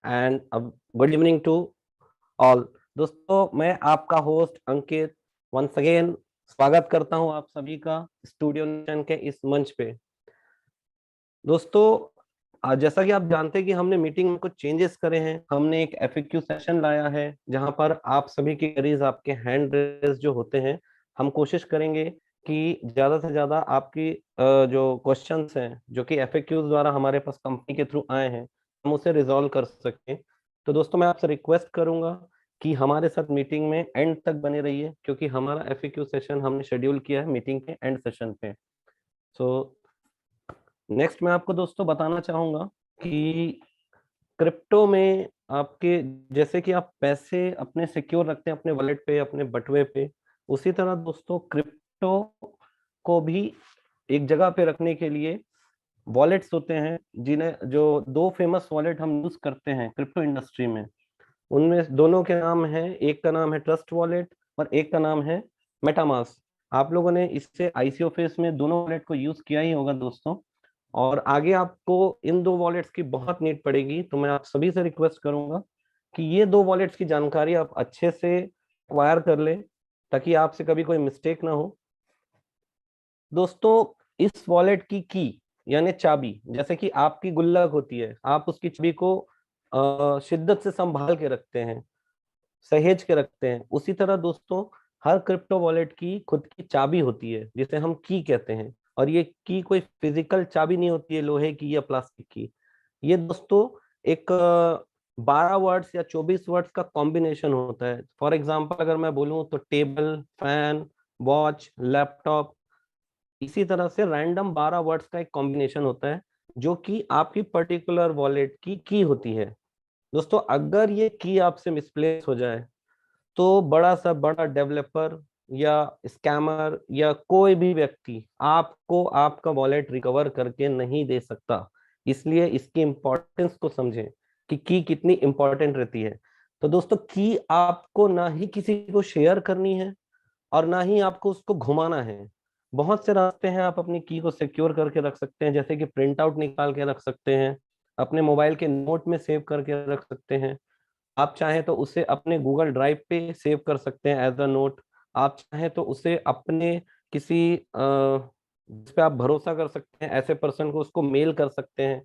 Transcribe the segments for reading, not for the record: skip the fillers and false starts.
And good evening to all. दोस्तों, मैं आपका होस्ट अंकित वंस अगेन स्वागत करता हूं आप सभी का स्टूडियो नेशन के इस मंच पे। दोस्तों, जैसा कि आप जानते हैं कि हमने मीटिंग में कुछ चेंजेस करे हैं। हमने एक एफएक्यू सेशन लाया है जहां पर आप सभी की क्वेरीज, आपके हैंड रेज जो होते हैं, हम कोशिश करेंगे कि ज्यादा से ज्यादा आपकी जो क्वेश्चंस हैं जो कि एफएक्यूज द्वारा हमारे पास कंपनी के थ्रू आए हैं, हम उसे रिजॉल्व कर सकें। तो दोस्तों, मैं आपसे रिक्वेस्ट करूंगा कि हमारे साथ मीटिंग में एंड तक बने रहिए, क्योंकि हमारा एफएक्यू सेशन हमने शेड्यूल किया है मीटिंग के एंड सेशन पे। सो नेक्स्ट मैं आपको दोस्तों बताना चाहूंगा कि क्रिप्टो में आपके, जैसे कि आप पैसे अपने सिक्योर रखते हैं अपने वॉलेट पे, अपने बटुए पे, उसी तरह दोस्तों क्रिप्टो को भी एक जगह पे रखने के लिए वॉलेट्स होते हैं, जिन्हें जो दो फेमस वॉलेट हम यूज करते हैं क्रिप्टो इंडस्ट्री में, उनमें दोनों के नाम है, एक का नाम है ट्रस्ट वॉलेट और एक का नाम है मेटामास्क। आप लोगों ने इससे आईसीओ फेस में दोनों वॉलेट को यूज किया ही होगा दोस्तों, और आगे आपको इन दो वॉलेट्स की बहुत नीड पड़ेगी। तो मैं आप सभी से रिक्वेस्ट करूंगा कि ये दो वॉलेट्स की जानकारी आप अच्छे से एक्वायर कर लें, ताकि आपसे कभी कोई मिस्टेक ना हो। दोस्तों, इस वॉलेट की यानी चाबी, जैसे कि आपकी गुल्लक होती है, आप उसकी चाबी को शिद्दत से संभाल के रखते हैं, सहेज के रखते हैं, उसी तरह दोस्तों हर क्रिप्टो वॉलेट की खुद की चाबी होती है, जिसे हम की कहते हैं। और ये की कोई फिजिकल चाबी नहीं होती है लोहे की या प्लास्टिक की। ये दोस्तों एक 12 वर्ड्स या 24 वर्ड्स का कॉम्बिनेशन होता है। फॉर एग्जाम्पल अगर मैं बोलूं तो टेबल, फैन, वॉच, लैपटॉप, इसी तरह से रैंडम 12 वर्ड्स का एक कॉम्बिनेशन होता है, जो कि आपकी पर्टिकुलर वॉलेट की होती है। दोस्तों, अगर ये की आपसे मिसप्लेस हो जाए तो बड़ा सा बड़ा डेवलपर या स्कैमर या कोई भी व्यक्ति आपको आपका वॉलेट रिकवर करके नहीं दे सकता। इसलिए इसकी इंपॉर्टेंस को समझें कि की कितनी इंपॉर्टेंट रहती है। तो दोस्तों, की आपको ना ही किसी को शेयर करनी है और ना ही आपको उसको घुमाना है। बहुत से रास्ते हैं आप अपनी की को सिक्योर करके रख सकते हैं, जैसे कि प्रिंट आउट निकाल के रख सकते हैं, अपने मोबाइल के नोट में सेव करके रख सकते हैं, आप चाहें तो उसे अपने गूगल ड्राइव पे सेव कर सकते हैं एज अ नोट, आप चाहें तो उसे अपने किसी जिस पे आप भरोसा कर सकते हैं ऐसे पर्सन को उसको मेल कर सकते हैं,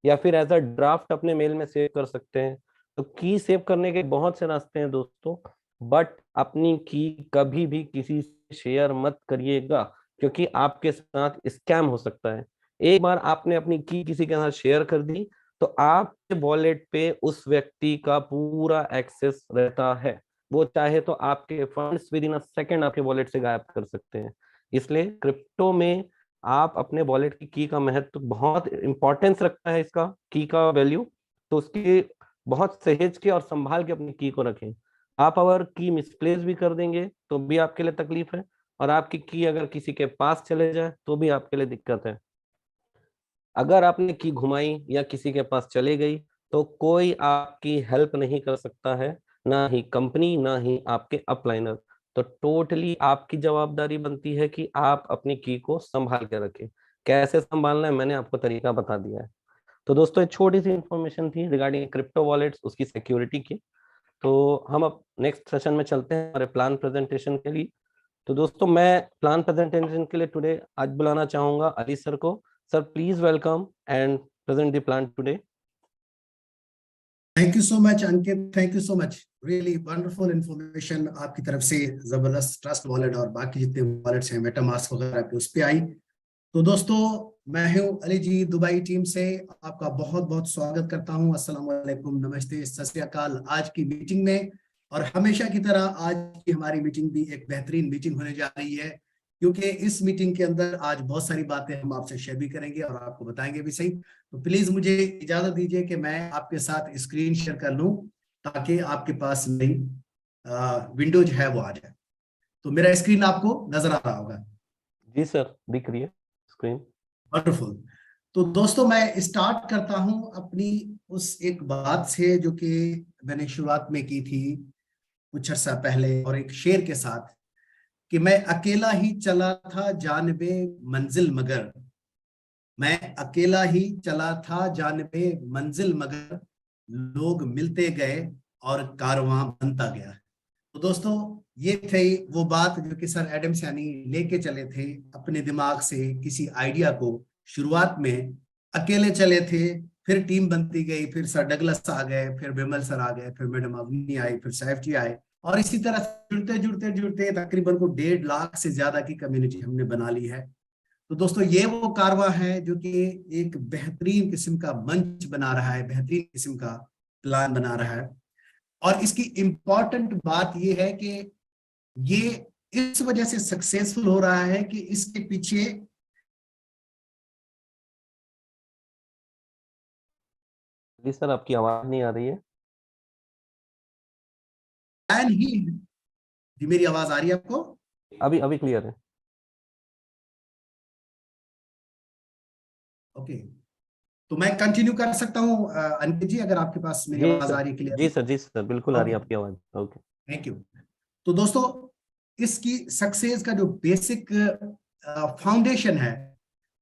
या फिर एज अ ड्राफ्ट अपने मेल में सेव कर सकते हैं। तो की सेव करने के बहुत से रास्ते हैं दोस्तों, बट अपनी की कभी भी किसी से शेयर मत करिएगा, क्योंकि आपके साथ स्कैम हो सकता है। एक बार आपने अपनी की किसी के साथ शेयर कर दी तो आपके वॉलेट पे उस व्यक्ति का पूरा एक्सेस रहता है। वो चाहे तो आपके funds with in a second आपके वॉलेट से गायब कर सकते हैं। इसलिए क्रिप्टो में आप अपने वॉलेट की का महत्व, बहुत इंपॉर्टेंस रखता है इसका, की का वैल्यू। तो उसकी बहुत सहेज के और संभाल के अपनी की को रखें। आप अगर की मिसप्लेस भी कर देंगे तो भी आपके लिए तकलीफ है, और आपकी की अगर किसी के पास चले जाए तो भी आपके लिए दिक्कत है। अगर आपने की घुमाई या किसी के पास चले गई तो कोई आपकी हेल्प नहीं कर सकता है, ना ही कंपनी ना ही आपके अपलाइनर। तो टोटली आपकी जवाबदारी बनती है कि आप अपनी की को संभाल के रखें। कैसे संभालना है मैंने आपको तरीका बता दिया है। तो दोस्तों, एक छोटी सी इंफॉर्मेशन थी रिगार्डिंग क्रिप्टो वॉलेट्स, उसकी सिक्योरिटी की। तो हम अब नेक्स्ट सेशन में चलते हैं हमारे प्लान प्रेजेंटेशन के लिए। तो दोस्तों, मैं प्लान प्रेजेंटेशन के लिए टुडे आज बुलाना चाहूंगा अली सर को। Sir, please welcome and present the plan today. Thank you so much Ankit, thank you so much. Really wonderful information आपकी तरफ से। जबरदस्त ट्रस्ट वॉलेट और बाकी जितने वॉलेट्स हैं मेटामास्क वगैरह पे उस पे आई। तो दोस्तों, मैं हूं अली जी, दुबई टीम से आपका बहुत बहुत स्वागत करता हूं। अस्सलाम वालेकुम, नमस्ते, सत श्री अकाल आज की मीटिंग में। और हमेशा की तरह आज की हमारी मीटिंग भी एक बेहतरीन मीटिंग होने जा रही है, क्योंकि इस मीटिंग के अंदर आज बहुत सारी बातें हम आपसे शेयर भी करेंगे और आपको बताएंगे भी सही। तो प्लीज मुझे इजाजत दीजिए कि मैं आपके साथ स्क्रीन शेयर कर लूं, ताकि आपके पास नई विंडो जो है वो आ जाए। तो मेरा स्क्रीन आपको नजर आ रहा होगा। जी सर, दिख रही है स्क्रीन। वंडरफुल। तो दोस्तों, मैं स्टार्ट करता हूं अपनी उस एक बात से जो कि मैंने शुरुआत में की थी कुछ अर्सा पहले, और एक शेर के साथ कि मैं अकेला ही चला था जानबे मंजिल मगर, मैं अकेला ही चला था जानबे मंजिल मगर, लोग मिलते गए और कारवां बनता गया। तो दोस्तों ये थे वो बात जो कि सर एडम सैनी लेके चले थे अपने दिमाग से किसी आइडिया को। शुरुआत में अकेले चले थे, फिर टीम बनती गई, फिर सर डगलस आ गए, फिर बिमल सर आ गए, फिर मैडम अवनी आई, फिर सैफ जी आए, और इसी तरह जुड़ते जुड़ते जुड़ते तकरीबन को 1.5 लाख से ज्यादा की कम्युनिटी हमने बना ली है। तो दोस्तों ये वो कारवां है जो कि एक बेहतरीन किस्म का मंच बना रहा है, बेहतरीन किस्म का प्लान बना रहा है। और इसकी इंपॉर्टेंट बात ये है कि ये इस वजह से सक्सेसफुल हो रहा है कि इसके पीछे जी सर, आपकी आवाज नहीं आ रही है। प्लान ही है। जी मेरी आवाज आ रही है आपको? अभी अभी क्लियर है। ओके, तो मैं कंटिन्यू कर सकता हूँ अनिकेत जी, अगर आपके पास मेरी जी आवाज आ सर, रही है क्लियर? जी सर, जी सर, बिल्कुल आ रही ओके, है आपकी आवाज। ओके। Thank you. तो दोस्तों इसकी सक्सेस का जो बेसिक फाउंडेशन है,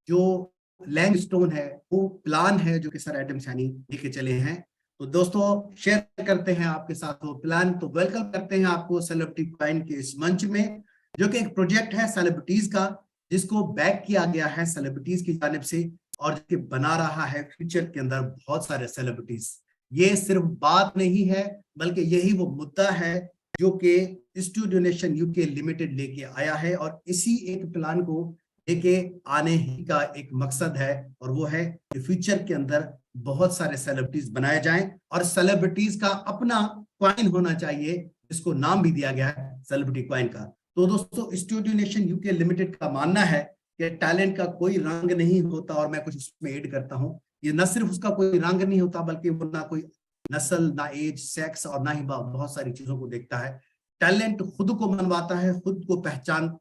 जो लैंड स्टोन है, वो प्लान है जो कि सर एडम सैनी लेके चले हैं। तो दोस्तों शेयर करते हैं आपके साथ वो प्लान। तो वेलकम करते हैं आपको सेलिब्रिटी कॉइन के इस मंच में, जो कि एक प्रोजेक्ट है सेलिब्रिटीज का, जिसको बैक किया गया है सेलिब्रिटीज की जानिब से, और जो बना रहा है फ्यूचर के अंदर बहुत सारे सेलिब्रिटीज। ये सिर्फ बात नहीं है, बल्कि यही वो मुद्दा है जो कि स्टूडियो नेशन यूके लिमिटेड लेके आया है, और इसी एक प्लान को लेके आने ही का एक मकसद है, और वो है कि फ्यूचर के अंदर बहुत सारे सेलिब्रिटीज बनाए जाएं, और सेलिब्रिटीज का अपना क्वाइन होना चाहिए, जिसको नाम भी दिया गया है सेलिब्रिटी क्वाइन का। तो दोस्तों स्टूडियो नेशन यूके लिमिटेड का मानना है कि टैलेंट का कोई रंग नहीं होता, और मैं कुछ उसमें ऐड करता हूं, ये न सिर्फ उसका कोई रंग नहीं होता, बल्कि वो ना कोई नस्ल, ना एज, सेक्स, और ना ही बहुत सारी चीजों को देखता है। टैलेंट खुद को मनवाता है, खुद को पहचान,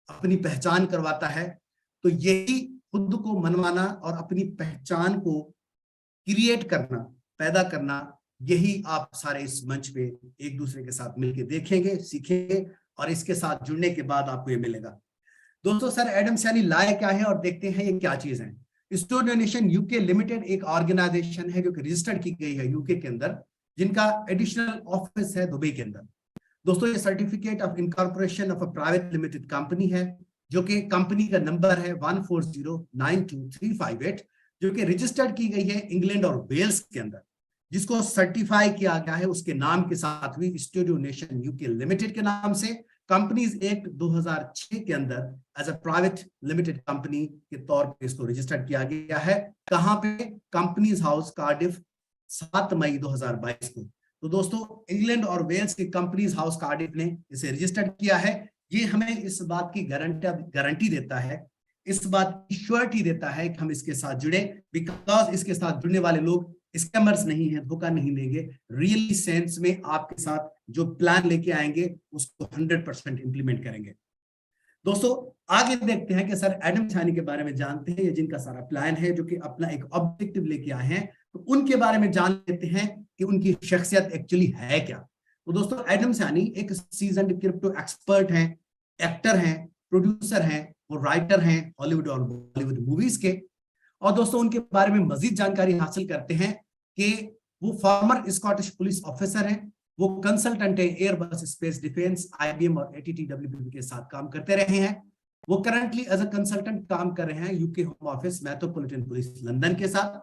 अपनी पहचान करवाता है। तो यही खुद को मनवाना और अपनी पहचान को क्रिएट करना, पैदा करना, यही आप सारे इस मंच पे एक दूसरे के साथ मिलकर देखेंगे, सीखेंगे, और इसके साथ जुड़ने के बाद आपको ये मिलेगा। दोस्तों सर एडम सैनी लाए क्या है, और देखते हैं ये क्या चीज है। स्टूडियो नेशन यूके लिमिटेड एक ऑर्गेनाइजेशन है जो कि रजिस्टर्ड की गई है यूके के अंदर, जिनका एडिशनल ऑफिस है दुबई के अंदर। दोस्तों ये certificate of incorporation of a private limited company है, जो कि कंपनी का नंबर है 1409238, जो कि रजिस्टर्ड की गई है इंग्लैंड और वेल्स के अंदर, जिसको सर्टिफाई किया गया है उसके नाम के साथ भी, स्टूडियो नेशन यूके लिमिटेड के नाम से। कंपनीज एक्ट 2006 के अंदर as a private limited company के तौर पे इसको रजिस्टर्ड किया गया है। कहां पे? कंपनीज हाउस कार्डिफ, 7 मई 2022 को। तो दोस्तों इंग्लैंड और वेल्स की कंपनीज हाउस कार्डिफ ने इसे रजिस्टर्ड किया है। ये हमें इस बात की गारंटी देता है, इस बात की श्योरिटी देता है कि हम इसके साथ जुड़े, बिकॉज इसके साथ जुड़ने वाले लोग स्कैमर्स नहीं है, धोखा नहीं देंगे, रियली सेंस में आपके साथ जो प्लान लेके आएंगे उसको 100% इंप्लीमेंट करेंगे। दोस्तों आगे देखते हैं कि सर एडम सैनी के बारे में जानते हैं, ये जिनका सारा प्लान है, जो कि अपना एक ऑब्जेक्टिव लेके आए हैं, तो उनके बारे में जान लेते हैं कि उनकी शख्सियत एक्चुअली है क्या। तो दोस्तों एडम सैनी एक सीजन्ड क्रिप्टो एक्सपर्ट हैं, एक्टर हैं, प्रोड्यूसर हैं, वो राइटर हैं हॉलीवुड और बॉलीवुड मूवीज के। और दोस्तों उनके बारे में मजीद जानकारी हासिल करते हैं कि वो फॉर्मर स्कॉटिश पुलिस ऑफिसर हैं, वो कंसल्टेंट है एयरबस स्पेस डिफेंस, आईबीएम और एटीटीडब्ल्यूपी के साथ काम करते रहे हैं। वो करंटली एज अ कंसल्टेंट काम कर रहे हैं UK home office metropolitan police London के साथ।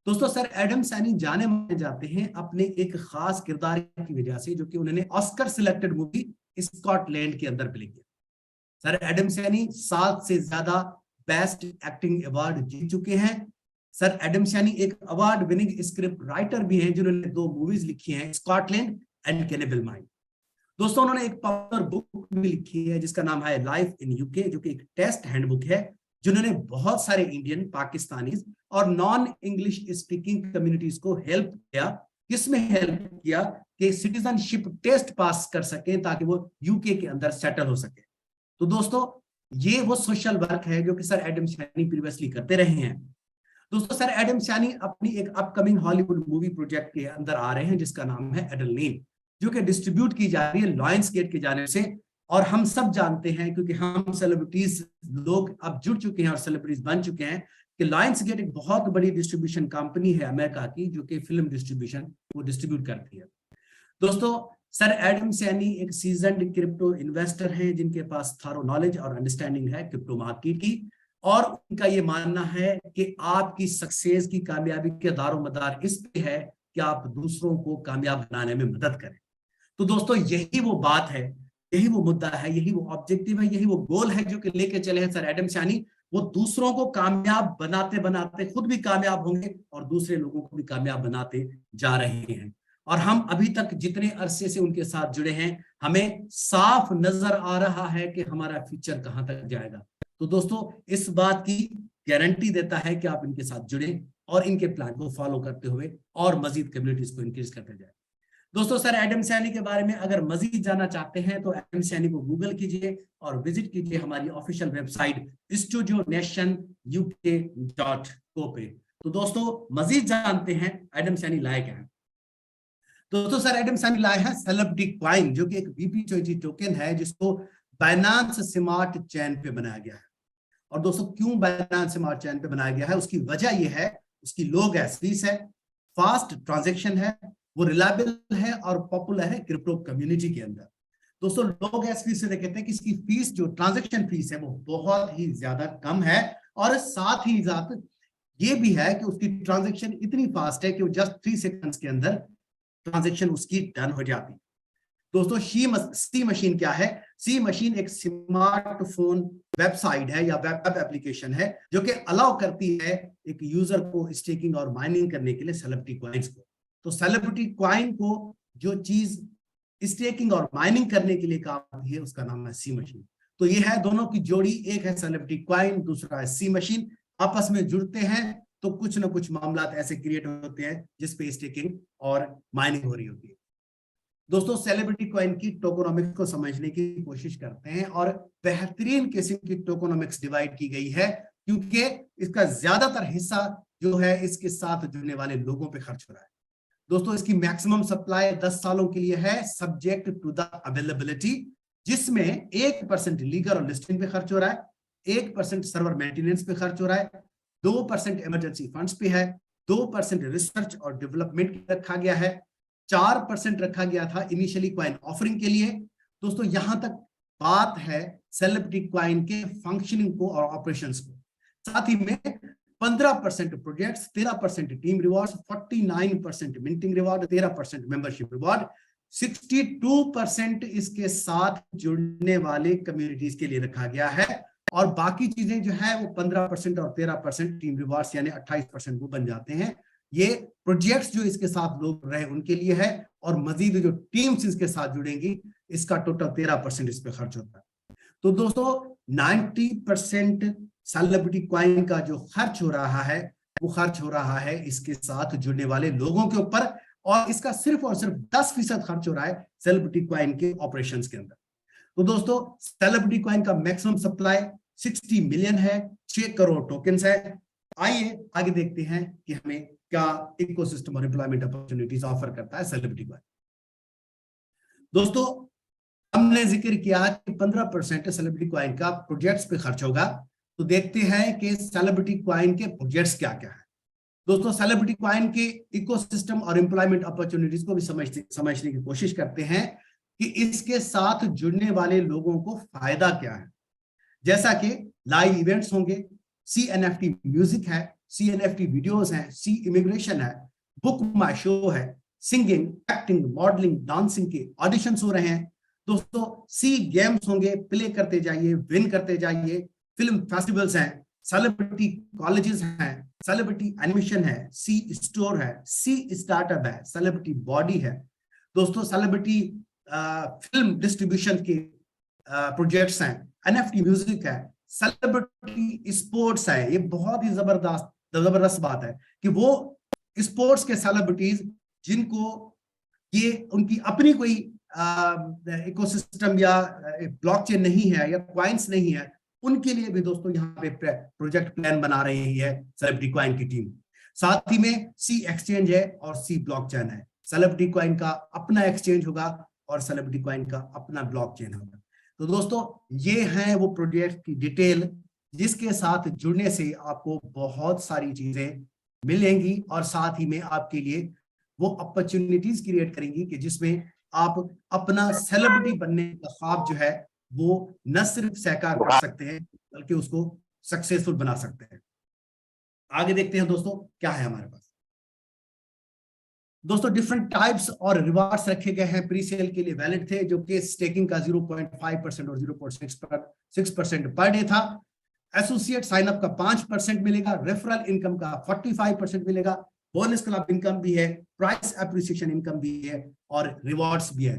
दोस्तों सर एडम सैनी जाने माने जाते हैं अपने एक खास किरदार की वजह से, जो कि उन्होंने ऑस्कर सिलेक्टेड मूवी स्कॉटलैंड के अंदर प्ले किया। सर एडम सैनी 7 से ज्यादा बेस्ट एक्टिंग अवार्ड जीत चुके हैं। सर एडम सैनी एक अवार्ड विनिंग स्क्रिप्ट राइटर भी हैं, जिन्होंने 2 मूवीज लिखी हैं, स्कॉटलैंड एंड कैनिबल माइंड। दोस्तों उन्होंने एक पॉपुलर बुक भी लिखी है जिसका नाम है लाइफ इन यूके, जो कि एक टेस्ट हैंडबुक है, जिन्होंने बहुत सारे इंडियन, पाकिस्तानी और नॉन इंग्लिश स्पीकिंग कम्युनिटीज को हेल्प किया। किसमें हेल्प किया? कि सिटीजनशिप टेस्ट पास कर सके ताकि वो यूके के अंदर सेटल हो सके। तो दोस्तों ये वो सोशल वर्क है जो कि सर एडम सैनी प्रीवियसली करते रहे हैं। दोस्तों सर एडम सैनी अपनी एक अपकमिंग हॉलीवुड मूवी प्रोजेक्ट के अंदर आ रहे हैं, जिसका नाम है एडलेन, जो कि डिस्ट्रीब्यूट की जा रही है लॉयंस गेट की जाने से। और हम सब जानते हैं, क्योंकि हम सेलिब्रिटीज लोग अब जुड़ चुके हैं और सेलिब्रिटीज बन चुके हैं, कि लायंस गेट एक बहुत बड़ी डिस्ट्रीब्यूशन कंपनी है अमेरिका की, जो कि फिल्म डिस्ट्रीब्यूशन वो डिस्ट्रीब्यूट करती है। दोस्तों, सर एडम सैनी एक सीजन्ड क्रिप्टो इन्वेस्टर हैं, जिनके पास थारो नॉलेज और अंडरस्टैंडिंग है क्रिप्टो मार्केट की, और उनका ये मानना है कि आपकी सक्सेस की कामयाबी के दारोमदार इस पे है कि आप दूसरों को कामयाब बनाने में मदद करें। तो दोस्तों, यही वो बात है, यही वो मुद्दा है, यही वो ऑब्जेक्टिव है, यही वो गोल है जो कि लेके चले हैं सर एडम सैनी। वो दूसरों को कामयाब बनाते बनाते खुद भी कामयाब होंगे और दूसरे लोगों को भी कामयाब बनाते जा रहे हैं। और हम अभी तक जितने अरसे से उनके साथ जुड़े हैं, हमें साफ नजर आ रहा है कि हमारा फ्यूचर कहां तक जाएगा। तो दोस्तों, इस बात की गारंटी देता है कि आप इनके साथ जुड़े और इनके प्लान को फॉलो करते हुए और मजीद कम्युनिटीज को इंक्रीज करते जाए। दोस्तों, सर एडम सैनी के बारे में अगर मजीद जानना चाहते हैं तो एडम सैनी को गूगल कीजिए और विजिट कीजिए हमारी ऑफिशियल वेबसाइट studionationuk.co पे। तो दोस्तों, मजीद जानते हैं एडम सैनी लाए क्या है। दोस्तों, सर एडम सैनी लाए हैं सेलिब्रिटी कॉइन, जो कि एक BP20 टोकन है, जिसको बाइनेंस स्मार्ट चेन पे बनाया गया है। और दोस्तों, क्यों बाइनेंस स्मार्ट चेन पे बनाया गया है, उसकी वजह यह है, उसकी लो गैस फीस है, फास्ट ट्रांजैक्शन है, वो रिलायबल है और पॉपुलर है क्रिप्टो कम्युनिटी के अंदर। दोस्तों, लो गैस फीस से कहते हैं कि इसकी फीस, जो ट्रांजैक्शन फीस है, वो बहुत ही ज्यादा कम है, और साथ ही साथ ये भी है कि उसकी ट्रांजैक्शन इतनी फास्ट है कि वो जस्ट 3 सेकंड्स के अंदर ट्रांजैक्शन उसकी डन हो जाती है। दोस्तों, सी मशीन क्या है? सी मशीन एक स्मार्टफोन वेबसाइट है या वेब एप्लीकेशन है, जो कि अलाउ करती है एक यूजर को स्टेकिंग और माइनिंग करने के लिए सेलिब्रिटी कॉइन्स को। तो सेलिब्रिटी कॉइन को जो चीज स्टेकिंग और माइनिंग करने के लिए काम आती है, उसका नाम है सी मशीन। तो ये है दोनों की जोड़ी, एक है सेलिब्रिटी कॉइन, दूसरा है सी मशीन। आपस में जुड़ते हैं तो कुछ ना कुछ मामला ऐसे क्रिएट होते हैं जिसपे स्टेकिंग और माइनिंग हो रही होती है। दोस्तों, सेलिब्रिटी कॉइन की टोकोनॉमिक्स को समझने की कोशिश करते हैं, और बेहतरीन किस्म की टोकोनॉमिक्स डिवाइड की गई है, क्योंकि इसका ज्यादातर हिस्सा जो है इसके साथ जुड़ने वाले लोगों पे खर्च हो रहा है। दोस्तों, इसकी मैक्सिमम सप्लाई 10 सालों के लिए है, सब्जेक्ट टू द अवेलेबिलिटी, जिसमें 1% लीगल और लिस्टिंग पे खर्च हो रहा है, 1% सर्वर मेंटेनेंस पे खर्च हो रहा है, 2% इमरजेंसी फंड्स पे है, 2% रिसर्च और डेवलपमेंट रखा गया है, 4% रखा गया था इनिशियली कॉइन ऑफरिंग के लिए। दोस्तों, यहां तक बात है सेलिब्रिटी कॉइन के फंक्शनिंग को और ऑपरेशंस को। साथ ही में 15% projects, 13% team rewards, 49% minting reward, 13% membership reward, 62% इसके साथ जुड़ने वाले कम्युनिटीज के लिए रखा गया है, और बाकी चीजें जो है वो 15% और 13% टीम रिवॉर्ड्स यानी 28% वो बन जाते हैं। ये प्रोजेक्ट्स जो इसके साथ लोग रहे उनके लिए है, और मजीद जो टीम्स इसके साथ जुड़ेंगी, इसका टोटल 13% इस पे खर्च होता है। तो दोस्तों, 90% सेलिब्रिटी कॉइन का जो खर्च हो रहा है, वो खर्च हो रहा है इसके साथ जुड़ने वाले लोगों के ऊपर, और इसका सिर्फ और सिर्फ 10% खर्च हो रहा है सेलिब्रिटी कॉइन के ऑपरेशंस के अंदर। तो दोस्तों, सेलिब्रिटी कॉइन का मैक्सिमम सप्लाई 60 मिलियन है, 6 करोड़ टोकन्स है। आइए आगे देखते हैं कि हमें क्या इकोसिस्टम और एम्प्लॉयमेंट अपॉर्चुनिटीज ऑफर करता है सेलिब्रिटी कॉइन। दोस्तों, हमने जिक्र किया कि 15% सेलिब्रिटी कॉइन का प्रोजेक्ट्स पे खर्च होगा, तो देखते हैं कि सेलिब्रिटी कॉइन के प्रोजेक्ट्स क्या क्या है। दोस्तों, सेलिब्रिटी कॉइन के इकोसिस्टम और एम्प्लॉयमेंट अपॉर्चुनिटीज को भी समझने की कोशिश करते हैं कि इसके साथ जुड़ने वाले लोगों को फायदा क्या है। जैसा कि लाइव इवेंट्स होंगे, CNFT म्यूजिक है, CNFT वीडियोस हैं, सी इमिग्रेशन है, बुक माई शो है, सिंगिंग, एक्टिंग, मॉडलिंग, डांसिंग के ऑडिशंस हो रहे हैं। दोस्तों, सी गेम्स होंगे, प्ले करते जाइए, विन करते जाइए, फिल्म फेस्टिवल्स हैं, सेलिब्रिटी कॉलेजेस हैं, सेलिब्रिटी एनिमेशन है, सी स्टोर है, सी स्टार्टअप है, सेलिब्रिटी बॉडी है। दोस्तों, सेलिब्रिटी फिल्म डिस्ट्रीब्यूशन के प्रोजेक्ट्स हैं, NFT म्यूजिक है, सेलिब्रिटी स्पोर्ट्स है। ये बहुत ही जबरदस्त बात है कि वो स्पोर्ट्स के सेलिब्रिटीज जिनको ये उनकी अपनी कोई इकोसिस्टम या ब्लॉकचेन नहीं है या कॉइन्स नहीं है, उनके लिए भी दोस्तों यहाँ पे प्रोजेक्ट प्लान बना रही है सेलिब्रिटी कॉइन की टीम। साथ ही में सी एक्सचेंज है और सी ब्लॉकचेन है। सेलिब्रिटी कॉइन का अपना एक्सचेंज होगा और सेलिब्रिटी कॉइन का अपना ब्लॉकचेन होगा। तो दोस्तों, ये है वो प्रोजेक्ट की डिटेल जिसके साथ जुड़ने से आपको बहुत सारी चीजें मिलेंगी और साथ ही में आपके लिए वो अपॉर्चुनिटीज क्रिएट करेंगी कि जिसमें आप अपना सेलिब्रिटी बनने का ख्वाब जो है वो न सिर्फ साकार कर सकते हैं बल्कि उसको सक्सेसफुल बना सकते हैं। आगे देखते हैं दोस्तों क्या है हमारे पास। दोस्तों डिफरेंट टाइप्स और रिवार्ड्स रखे गए हैं, प्री सेल के लिए वैलिड थे, जो कि स्टेकिंग का 0.5% और 0.6% पर डे था। एसोसिएट साइन अप का 5% मिलेगा, रेफरल इनकम का 45% मिलेगा, बोनस क्लब इनकम भी है, प्राइस एप्रिसिएशन इनकम भी है और रिवॉर्ड्स भी है।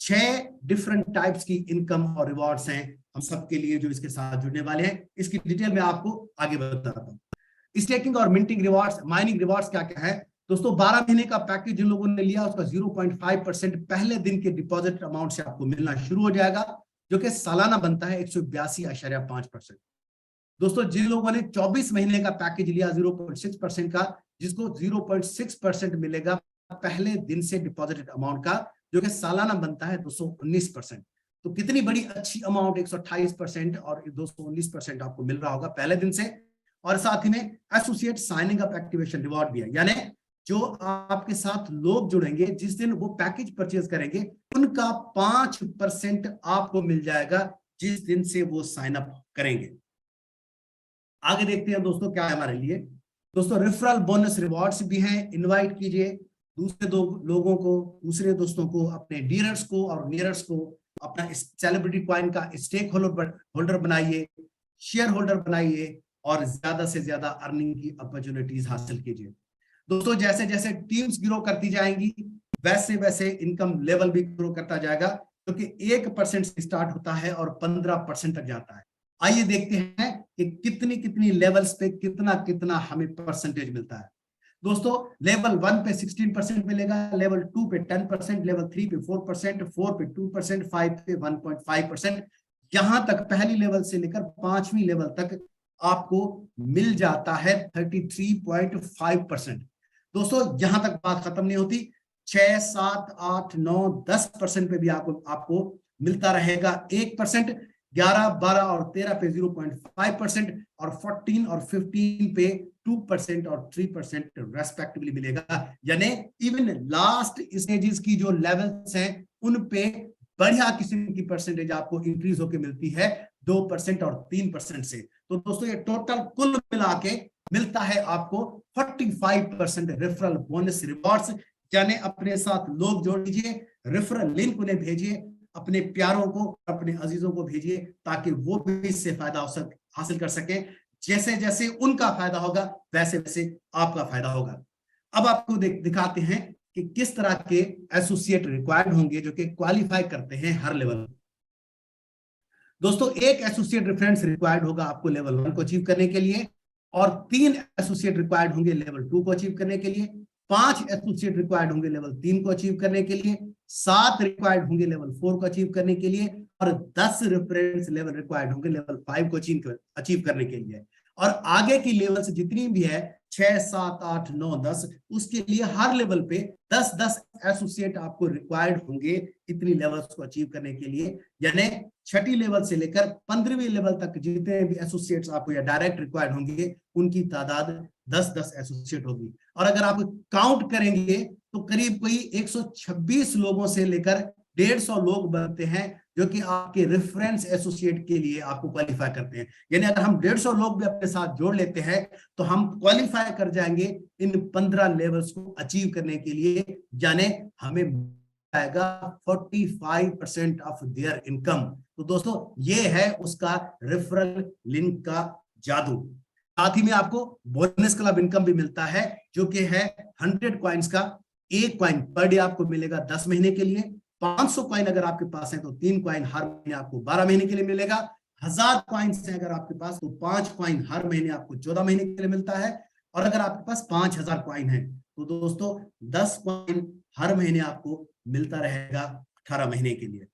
6 डिफरेंट टाइप्स की इनकम और रिवॉर्ड्स हैं हम सबके लिए जो इसके साथ जुड़ने वाले हैं। इसकी डिटेल में आपको आगे बताता हूं। स्टेकिंग और मिंटिंग रिवॉर्ड्स, माइनिंग रिवॉर्ड्स क्या क्या है दोस्तों। 12 महीने का पैकेज जिन लोगों ने लिया उसका 0.5% पहले दिन के डिपॉजिट अमाउंट से आपको मिलना शुरू हो जाएगा, जो कि सालाना बनता है 182.5%। दोस्तों जिन लोगों ने 24 महीने का पैकेज लिया 0.6% का, जिसको 0.6% मिलेगा पहले दिन से डिपॉजिटेड अमाउंट का, जो कि सालाना बनता है 219%। तो कितनी बड़ी अच्छी अमाउंट, 128% और 219% आपको मिल रहा होगा पहले दिन से। और साथ ही में associate signing up activation reward भी है, यानी जो आपके साथ लोग जुड़ेंगे जिस दिन वो पैकेज परचेज करेंगे उनका 5% आपको मिल जाएगा जिस दिन से वो साइन अप करेंगे। आगे देखते हैं दोस्तों क्या है हमारे लिए। दोस्तों रेफरल बोनस रिवॉर्ड्स भी हैं। इनवाइट कीजिए दूसरे लोगों को, दूसरे दोस्तों को, अपने डीलर्स को और नियरर्स को अपना सेलिब्रिटी कॉइन का स्टेक होल्डर बनाइए, शेयर होल्डर बनाइए और ज्यादा से ज्यादा अर्निंग की अपॉर्चुनिटीज हासिल कीजिए। दोस्तों जैसे जैसे टीम्स ग्रो करती जाएंगी वैसे वैसे इनकम लेवल भी ग्रो करता जाएगा, क्योंकि 1% से स्टार्ट होता है और 15% तक जाता है। आइए देखते हैं कि कितनी कितनी लेवल्स पे कितना कितना हमें परसेंटेज मिलता है। दोस्तों लेवल 1 पे 16% मिलेगा, लेवल 2 पे 10%, लेवल 3 पे 4%, 4 पे 2%, 5 पे 1.5%, यहां तक पहली लेवल से लेकर 5वीं लेवल तक आपको मिल जाता है 33.5%। दोस्तों यहां तक बात खत्म नहीं होती, 6, 7, 8, 9, 10% पे भी आपको मिलता रहेगा 1%, 11, 12 और 13 पे 0.5% और 14 और 15 पे 2% और 3% रेस्पेक्टिवली मिलेगा। यानी इवन लास्ट स्टेजेस की जो लेवल्स हैं उन पे बढ़िया किस्म की परसेंटेज आपको इंक्रीज होकर मिलती है 2% और 3% से। तो दोस्तों ये टोटल कुल मिला के मिलता है आपको 45% रेफरल बोनस रिवॉर्ड्स। यानी अपने साथ लोग जोड़ लीजिए, रेफरल लिंक उन्हें भेजिए, अपने प्यारों को, अपने अजीजों को भेजिए ताकि वो भी इससे फायदा हासिल कर सके। जैसे जैसे उनका फायदा होगा वैसे वैसे आपका फायदा होगा। अब आपको दिखाते हैं कि किस तरह के एसोसिएट रिक्वायर्ड होंगे जो कि क्वालिफाई करते हैं हर लेवल। दोस्तों एक एसोसिएट रेफरेंस रिक्वायर्ड होगा आपको लेवल 1 को अचीव करने के लिए, और 3 एसोसिएट रिक्वायर्ड होंगे लेवल 2 को अचीव करने के लिए, 5 एसोसिएट रिक्वायर्ड होंगे लेवल 3 को अचीव करने के लिए, 7 रिक्वायर्ड होंगे लेवल 4 को अचीव करने के लिए, और 10 रेफरेंस लेवल रिक्वायर्ड होंगे लेवल 5 को अचीव करने के लिए। और आगे की लेवल से जितनी भी है 6, 7, 8, 9, 10, उसके लिए हर लेवल पे 10-10 एसोसिएट आपको रिक्वायर्ड होंगे इतनी लेवल्स को अचीव करने के लिए। यानी 6ठी लेवल से लेकर 15वीं लेवल तक जितने भी एसोसिएट्स आपको या डायरेक्ट रिक्वायर्ड होंगे उनकी तादाद 10-10 एसोसिएट होगी। और अगर आप काउंट करेंगे तो करीब कोई 126 लोगों से लेकर 150 लोग बनते हैं जो कि आपके रेफरेंस एसोसिएट के लिए आपको क्वालिफाई करते हैं। यानी अगर हम 150 लोग भी अपने साथ जोड़ लेते हैं तो हम क्वालिफाई कर जाएंगे इन 15 लेवल्स को अचीव करने के लिए, यानी हमें आएगा 45% ऑफ देयर इनकम। तो दोस्तों ये है उसका रेफरल लिंक का जादू। साथ ही में आपको बोनस क्लब इनकम भी मिलता है जो कि है 100 कॉइन्स का, 1 कॉइन पर डे आपको मिलेगा 10 महीने के लिए। 500 कॉइन अगर आपके पास है तो 3 कॉइन हर महीने आपको 12 महीने के लिए मिलेगा। 1000 कॉइन्स है अगर आपके पास तो 5 कॉइन हर महीने आपको 14 महीने के लिए मिलता है। और अगर आपके पास 5000 कॉइन है तो दोस्तों 10 कॉइन हर महीने आपको मिलता रहेगा 18 महीने के लिए।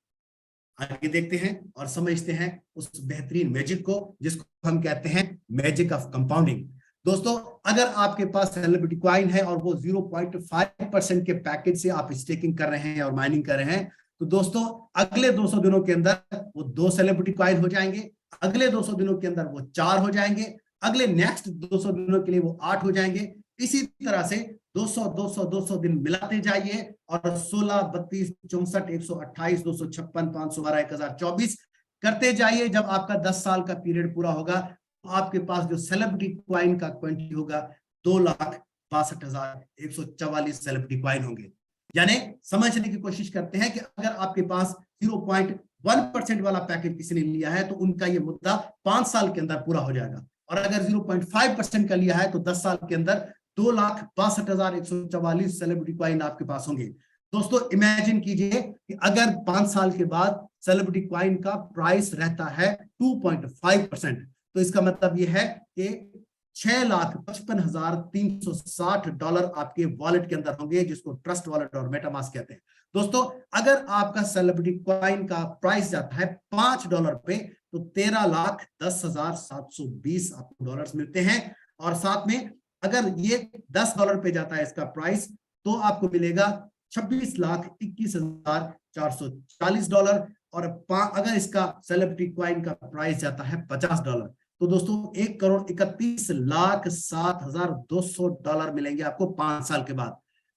आगे देखते हैं और समझते हैं उस बेहतरीन मैजिक को जिसको हम कहते हैं मैजिक ऑफ कंपाउंडिंग। दोस्तों अगर आपके पास सेलिब्रिटी कॉइन है और वो 0.5% के पैकेज से आप स्टेकिंग कर रहे हैं और माइनिंग कर रहे हैं तो दोस्तों अगले 200 दिनों के अंदर वो 2 सेलिब्रिटी कॉइन हो जाएंगे, अगले 200 दिनों के अंदर वो 4 हो जाएंगे, अगले नेक्स्ट 200 दिनों के लिए वो 8 हो जाएंगे। इसी तरह से 200 दिन मिलाते जाइए और 16, 32, 64, 128, 256, 512, 1024 करते जाइए। जब आपका 10 साल का पीरियड पूरा होगा तो आपके पास जो सेलिब्रिटी कॉइन का क्वांटिटी होगा 2,62,144 सेलिब्रिटी कॉइन होंगे। यानी समझने की कोशिश करते हैं कि अगर आपके पास 0.1% वाला पैकेज किसी ने लिया है तो उनका ये मुद्दा 5 साल के अंदर पूरा हो जाएगा, और अगर 0.5% का लिया है तो 10 साल के अंदर 2,62,144 सेलिब्रिटी कॉइन आपके पास होंगे। दोस्तों इमेजिन कीजिए कि अगर 5 साल के बाद सेलिब्रिटी कॉइन का प्राइस रहता है 2.5%, तो इसका मतलब यह है कि $6,55,360 आपके वॉलेट के अंदर होंगे, जिसको ट्रस्ट वॉलेट और मेटामास्क कहते हैं। दोस्तों अगर आपका सेलिब्रिटी कॉइन का प्राइस जाता है $5 पे तो 13,10,720 आपको डॉलर्स मिलते हैं, और साथ में अगर ये $10 पे जाता है इसका प्राइस तो आपको मिलेगा $26,21,440, और अगर इसका सेलिब्रिटी कॉइन का प्राइस जाता है $50 तो दोस्तों $1,31,07,200 मिलेंगे आपको 5 साल के बाद।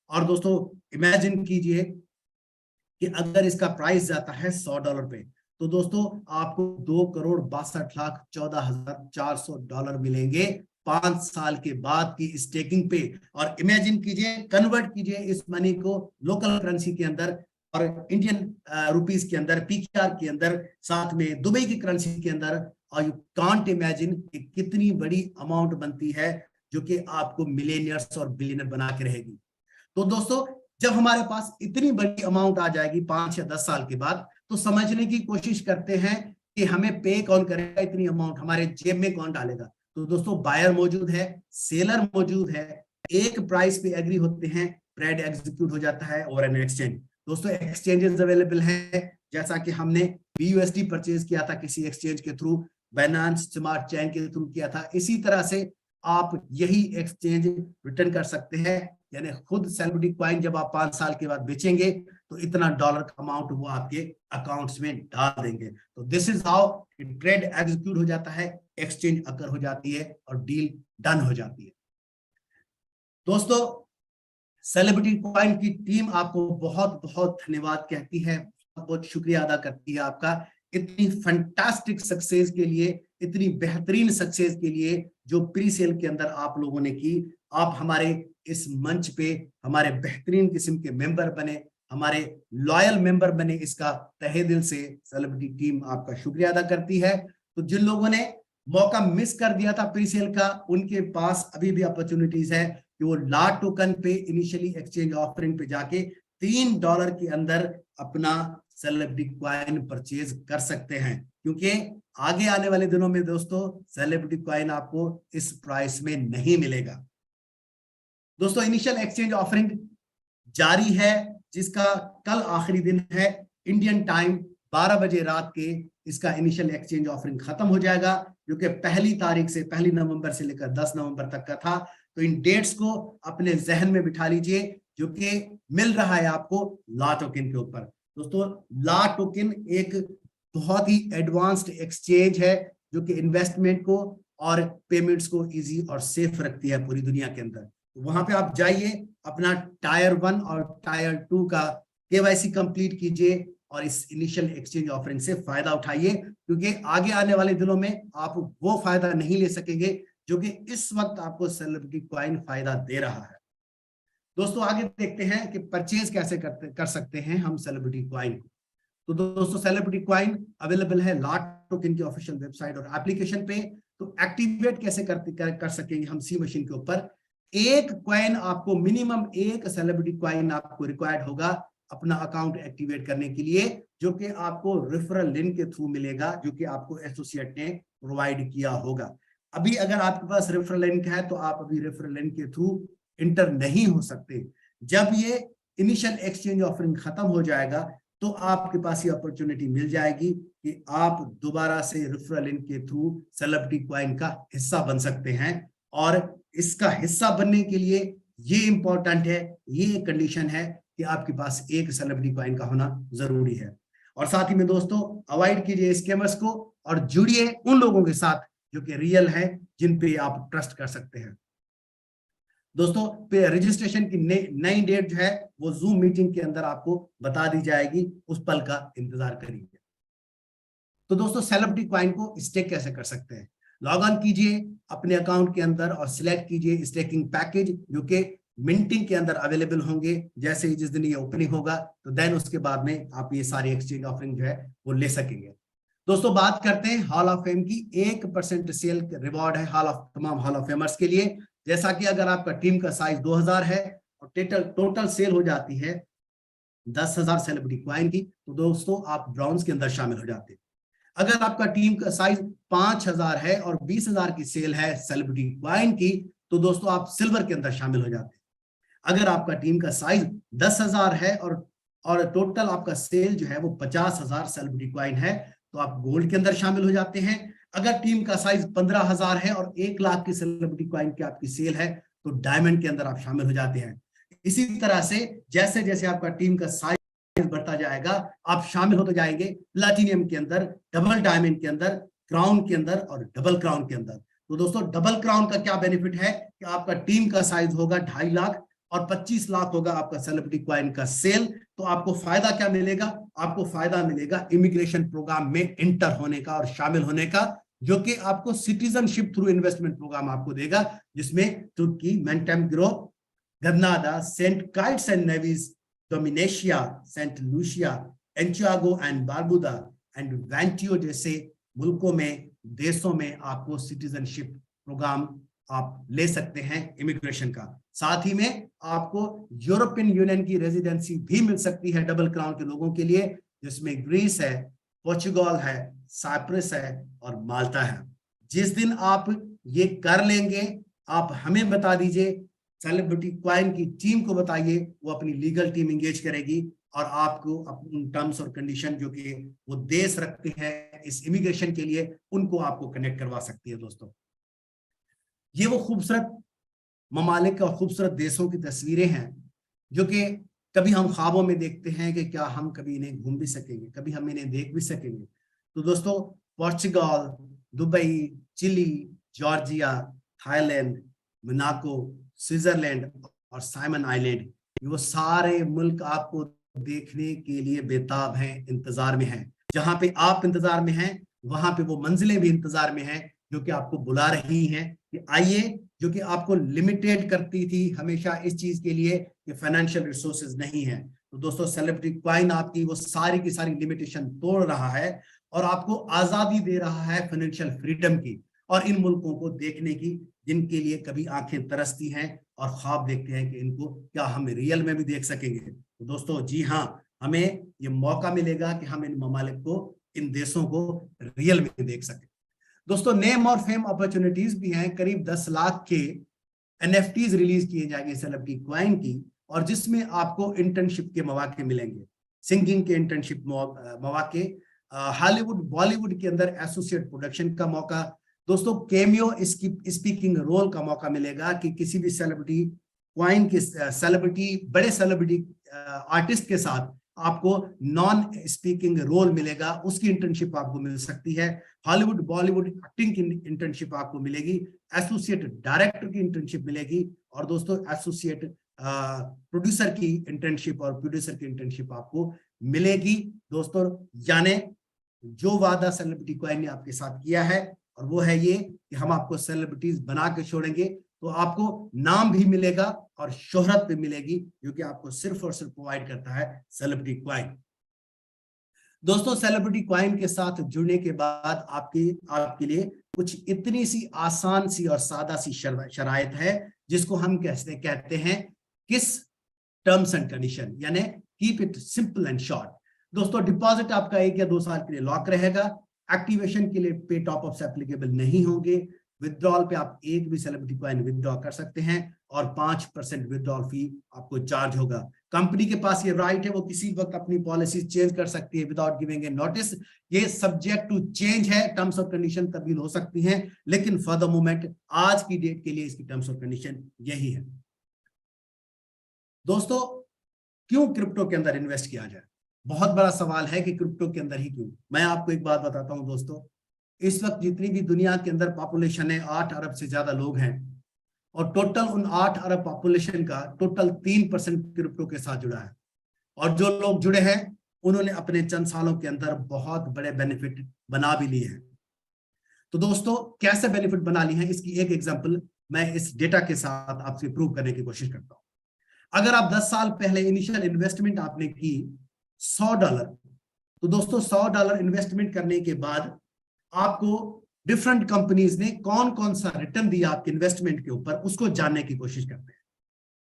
और दोस्तों इमेजिन कीजिए कि अगर इसका प्राइस जाता है $100 पे तो दोस्तों आपको $2,62,14,400 मिलेंगे 5 साल के बाद की स्टेकिंग पे। और इमेजिन कीजिए, कन्वर्ट कीजिए इस मनी को लोकल करेंसी के अंदर और इंडियन रुपीस के अंदर, पीकेआर के अंदर, साथ में दुबई की करेंसी के अंदर, और यू कांट इमेजिन कि कितनी बड़ी अमाउंट बनती है जो कि आपको मिलेनियर्स और बिलियनर बना के रहेगी। तो दोस्तों जब हमारे पास इतनी बड़ी अमाउंट आ जाएगी 5 या 10 साल के बाद, तो समझने की कोशिश करते हैं कि हमें पे कौन करेगा, इतनी अमाउंट हमारे जेब में कौन डालेगा। तो दोस्तों बायर मौजूद है, सेलर मौजूद है, एक प्राइस पे एग्री होते हैं, ट्रेड एग्जीक्यूट हो जाता है ओवर एन एक्सचेंज। दोस्तों एक्सचेंजेस अवेलेबल हैं, जैसा कि हमने BUSD परचेज किया था किसी एक्सचेंज के थ्रू, बाइनेंस स्मार्ट चेन के थ्रू किया था, इसी तरह से आप यही एक्सचेंज रिटर्न कर सकते हैं। यानी खुद सेलिब्रिटी कॉइन जब आप 5 साल के बाद बेचेंगे तो इतना डॉलर का अमाउंट वो आपके अकाउंट्स में डाल देंगे। तो this is how trade execute हो जाता है, एक्सचेंज अकर हो जाती है और डील डन हो जाती है। दोस्तों सेलिब्रिटी कॉइन की टीम आपको बहुत बहुत धन्यवाद कहती है, बहुत बहुत शुक्रिया अदा करती है आपका इतनी फैंटास्टिक सक्सेस के लिए, इतनी बेहतरीन सक्सेस के लिए जो प्री सेल के अंदर आप लोगों ने की। आप हमारे इस मंच पे हमारे बेहतरीन किस्म के मेंबर बने, हमारे लॉयल मेंबर बने, इसका तहे दिल से सेलिब्रिटी टीम आपका शुक्रिया अदा करती है। तो जिन लोगों ने मौका मिस कर दिया था प्री सेल का, उनके पास अभी भी अपॉर्चुनिटीज है कि वो ला टोकन पे इनिशियली एक्सचेंज ऑफरिंग पे जाके $3 के अंदर अपना सेलिब्रिटी कॉइन परचेज कर सकते हैं, क्योंकि आगे आने वाले दिनों में दोस्तों सेलिब्रिटी कॉइन आपको इस प्राइस में नहीं मिलेगा। दोस्तों इनिशियल एक्सचेंज ऑफरिंग जारी है, जिसका कल आखिरी दिन है, इंडियन टाइम 12 बजे रात के इसका इनिशियल एक्सचेंज ऑफरिंग खत्म हो जाएगा, जो कि 1 नवंबर से लेकर 10 नवंबर तक का था। तो इन डेट्स को अपने जहन में बिठा लीजिए, जो कि मिल रहा है आपको ला टोकन के ऊपर। दोस्तों ला टोकन एक बहुत ही एडवांस्ड एक्सचेंज है जो कि इन्वेस्टमेंट को और पेमेंट्स को इजी और सेफ रखती है पूरी दुनिया के अंदर। तो वहां पे आप जाइए, अपना टायर 1 और टायर 2 का KYC कंप्लीट कीजिए और इस इनिशियल एक्सचेंज ऑफरिंग से फायदा उठाइए, क्योंकि आगे आने वाले दिनों में आप वो फायदा नहीं ले सकेंगे जो कि इस वक्त आपको सेलिब्रिटी कॉइन फायदा दे रहा है। दोस्तों आगे देखते हैं कि परचेज कैसे कर सकते हैं हम सेलिब्रिटी कॉइन को। तो दोस्तों सेलिब्रिटी कॉइन अवेलेबल है ला टोकन की ऑफिशियल वेबसाइट और एप्लीकेशन पे। तो एक्टिवेट कैसे कर सकेंगे हम सी मशीन के ऊपर। एक कॉइन आपको मिनिमम एक सेलिब्रिटी कॉइन आपको रिक्वायर्ड होगा अपना अकाउंट एक्टिवेट करने के लिए, जो कि आपको रेफरल लिंक के थ्रू मिलेगा, जो कि आपको एसोसिएट ने प्रोवाइड किया होगा। अभी अगर आपके पास रेफरल लिंक है तो आप अभी रेफरल लिंक के थ्रू इंटर नहीं हो सकते। जब ये इनिशियल एक्सचेंज ऑफरिंग खत्म हो जाएगा तो आपके पास ये अपॉर्चुनिटी मिल जाएगी कि आप दोबारा से रेफरल लिंक के थ्रू सेलिब्रिटी कॉइन का हिस्सा बन सकते हैं। और इसका हिस्सा बनने के लिए ये इंपॉर्टेंट है, ये कंडीशन है कि आपके पास एक सेलिब्रिटी कॉइन का होना जरूरी है। और साथ ही में दोस्तों अवॉइड कीजिए स्कैमर्स को, और जुड़िए उन लोगों के साथ जो कि रियल है, जिन पे आप ट्रस्ट कर सकते हैं। दोस्तों रजिस्ट्रेशन की नई डेट जो है वो जूम मीटिंग के अंदर आपको बता दी जाएगी, उस पल का इंतजार करिए। तो दोस्तों सेलिब्रिटी कॉइन को स्टेक कैसे कर सकते हैं? लॉग ऑन कीजिए अपने अकाउंट के अंदर और सिलेक्ट कीजिए स्टेकिंग पैकेज जो कि मिंटिंग के अंदर अवेलेबल होंगे। जैसे ही जिस दिन ये ओपनिंग होगा तो देन उसके बाद में आप ये सारी एक्सचेंज ऑफरिंग जो है वो ले सकेंगे। दोस्तों बात करते हैं हॉल ऑफ फेम की। 1% सेल रिवॉर्ड है तमाम हॉल ऑफ फेमर्स के लिए। जैसा कि अगर आपका टीम का साइज 2000 है और टोटल सेल हो जाती है 10,000 सेलिब्रिटी क्वाइन की, तो दोस्तों आप ब्रॉन्ज के अंदर शामिल हो जाते हैं। अगर आपका टीम का साइज 5000 है और 20,000 की सेल है सेलिब्रिटी क्वाइन की, तो दोस्तों आप सिल्वर के अंदर शामिल हो जाते हैं। अगर आपका टीम का साइज 10,000 है और टोटल आपका सेल जो है वो 50,000 सेलिब्रिटी क्वाइन है, तो आप गोल्ड के अंदर शामिल हो जाते हैं। अगर टीम का साइज 15,000 है और 1 लाख की सेलिब्रिटी क्वाइन की आपकी सेल है, तो डायमंड के अंदर आप शामिल हो जाते हैं। इसी तरह से जैसे जैसे आपका टीम का साइज बढ़ता जाएगा, आप शामिल होते जाएंगे प्लैटिनियम के अंदर, डबल डायमंड के अंदर, क्राउन के अंदर और डबल क्राउन के अंदर। तो दोस्तों डबल क्राउन का क्या बेनिफिट है कि आपका टीम का साइज होगा 2.5 लाख और 25 लाख होगा आपका सेलिब्रिटी क्वाइन का सेल। तो आपको फायदा क्या मिलेगा? आपको फायदा मिलेगा इमिग्रेशन प्रोग्राम में इंटर होने का और शामिल होने का, जो कि आपको सिटीजनशिप थ्रू इन्वेस्टमेंट प्रोग्राम आपको देगा, जिसमें तुर्की, Montenegro, Grenada, Saint Kitts and Nevis, Dominica, Saint Lucia, Antigua and Barbuda and Vanuatu जैसे मुल्कों में, देशों में आपको सिटीजनशिप प्रोग्राम आप ले सकते हैं इमिग्रेशन का। साथ ही में आपको यूरोपियन यूनियन की रेजिडेंसी भी मिल सकती है डबल क्राउन के लोगों के लिए, जिसमें ग्रीस है, पोर्चुगल है, साइप्रस है और माल्टा है। जिस दिन आप ये कर लेंगे, आप हमें बता दीजिए, सेलिब्रिटी क्वाइन की टीम को बताइए, वो अपनी लीगल टीम एंगेज करेगी और आपको अपने टर्म्स और कंडीशन जो कि वो देश रखते हैं इस इमिग्रेशन के लिए, उनको आपको कनेक्ट करवा सकती है। दोस्तों ये वो खूबसूरत ममालिक और खूबसूरत देशों की तस्वीरें हैं जो कि कभी हम ख्वाबों में देखते हैं कि क्या हम कभी इन्हें घूम भी सकेंगे, कभी हम इन्हें देख भी सकेंगे। तो दोस्तों Portugal, Dubai, Chile, Georgia, Thailand, Monaco, Switzerland और साइमन आइलैंड, ये वो सारे मुल्क आपको देखने के लिए बेताब हैं, इंतजार में हैं। जहां पे आप इंतजार में हैं, वहां पे वो मंजिलें भी इंतजार में हैं जो कि आपको बुला रही हैं कि आइए, जो कि आपको लिमिटेड करती थी हमेशा इस चीज के लिए कि फाइनेंशियल रिसोर्सेज नहीं है। तो दोस्तों सेलिब्रिटी क्वाइन आपकी वो सारी की सारी लिमिटेशन तोड़ रहा है और आपको आजादी दे रहा है फाइनेंशियल फ्रीडम की और इन मुल्कों को देखने की, जिनके लिए कभी आंखें तरसती हैं और ख्वाब देखते हैं कि इनको क्या हम रियल में भी देख सकेंगे। तो दोस्तों जी हाँ, हमें ये मौका मिलेगा कि हम इन ममालिक को, इन देशों को रियल में देख सकें। दोस्तों नेम और फेम अपॉर्चुनिटीज भी हैं। करीब 10 लाख के एनएफटीज रिलीज किए जाएंगे सेलिब्रिटी क्वाइन की, और जिसमें आपको इंटर्नशिप के मौके मिलेंगे, सिंगिंग के इंटर्नशिप मौके, हॉलीवुड बॉलीवुड के अंदर एसोसिएट प्रोडक्शन का मौका, दोस्तों केमियो स्पीकिंग रोल का मौका मिलेगा कि किसी भी सेलिब्रिटी क्वाइन के बड़े सेलिब्रिटी आर्टिस्ट के साथ आपको नॉन स्पीकिंग रोल मिलेगा, उसकी इंटर्नशिप आपको मिल सकती है। हॉलीवुड बॉलीवुड एक्टिंग की इंटर्नशिप आपको मिलेगी, एसोसिएट डायरेक्टर की इंटर्नशिप मिलेगी, और दोस्तों एसोसिएट प्रोड्यूसर की इंटर्नशिप और प्रोड्यूसर की इंटर्नशिप आपको मिलेगी। दोस्तों यानी जो वादा सेलिब्रिटी क्वाइन ने आपके साथ किया है, और वो है ये कि हम आपको सेलिब्रिटीज बना के छोड़ेंगे, तो आपको नाम भी मिलेगा और शोहरत भी मिलेगी, जो कि आपको सिर्फ और सिर्फ प्रोवाइड करता है सेलिब्रिटी क्वाइन। दोस्तों सेलिब्रिटी क्वाइन के साथ जुड़ने के बाद आपके लिए कुछ इतनी सी आसान सी और सादा सी शराइत है, जिसको हम कहते हैं किस टर्म्स एंड कंडीशन, यानी keep it simple and short. दोस्तों डिपॉजिट आपका 1 या 2 साल के लिए लॉक रहेगा। एक्टिवेशन के लिए पे टॉप अप्स एप्लीकेबल नहीं होंगे। विथड्रॉल पे आप एक भी सेलिब्रिटी क्वाइन विथड्रॉ कर सकते हैं और 5% विथड्रॉल फी आपको चार्ज होगा। कंपनी के पास ये राइट है, वो किसी वक्त अपनी पॉलिसी चेंज कर सकती है विदाउट गिविंग ए नोटिस। ये सब्जेक्ट टू चेंज है, टर्म्स और कंडीशन तब्दील हो सकती हैं, लेकिन फॉर द मोमेंट आज की डेट के लिए इसकी टर्म्स और कंडीशन यही है। दोस्तों क्यों क्रिप्टो के अंदर इन्वेस्ट किया जाए? बहुत बड़ा सवाल है कि क्रिप्टो के अंदर ही क्यों। मैं आपको एक बात बताता हूं दोस्तों, इस वक्त जितनी भी दुनिया के अंदर पॉपुलेशन है 8 अरब से ज्यादा लोग हैं, और टोटल उन 8 अरब पॉपुलेशन का टोटल 3% क्रिप्टो के साथ जुड़ा है। और जो लोग जुड़े हैं उन्होंने अपने चंद सालों के अंदर बहुत बड़े बेनिफिट बना भी लिए हैं। तो दोस्तों कैसे बेनिफिट बना लिए हैं, इसकी एक एग्जांपल मैं इस डेटा के साथ आपसे प्रूव करने की कोशिश करता हूं। अगर आप 10 साल पहले इनिशियल इन्वेस्टमेंट आपने की $100, तो दोस्तों $100 इन्वेस्टमेंट करने के बाद आपको डिफरेंट कंपनीज ने कौन कौन सा रिटर्न दिया आपके इन्वेस्टमेंट के ऊपर, उसको जानने की कोशिश करते हैं।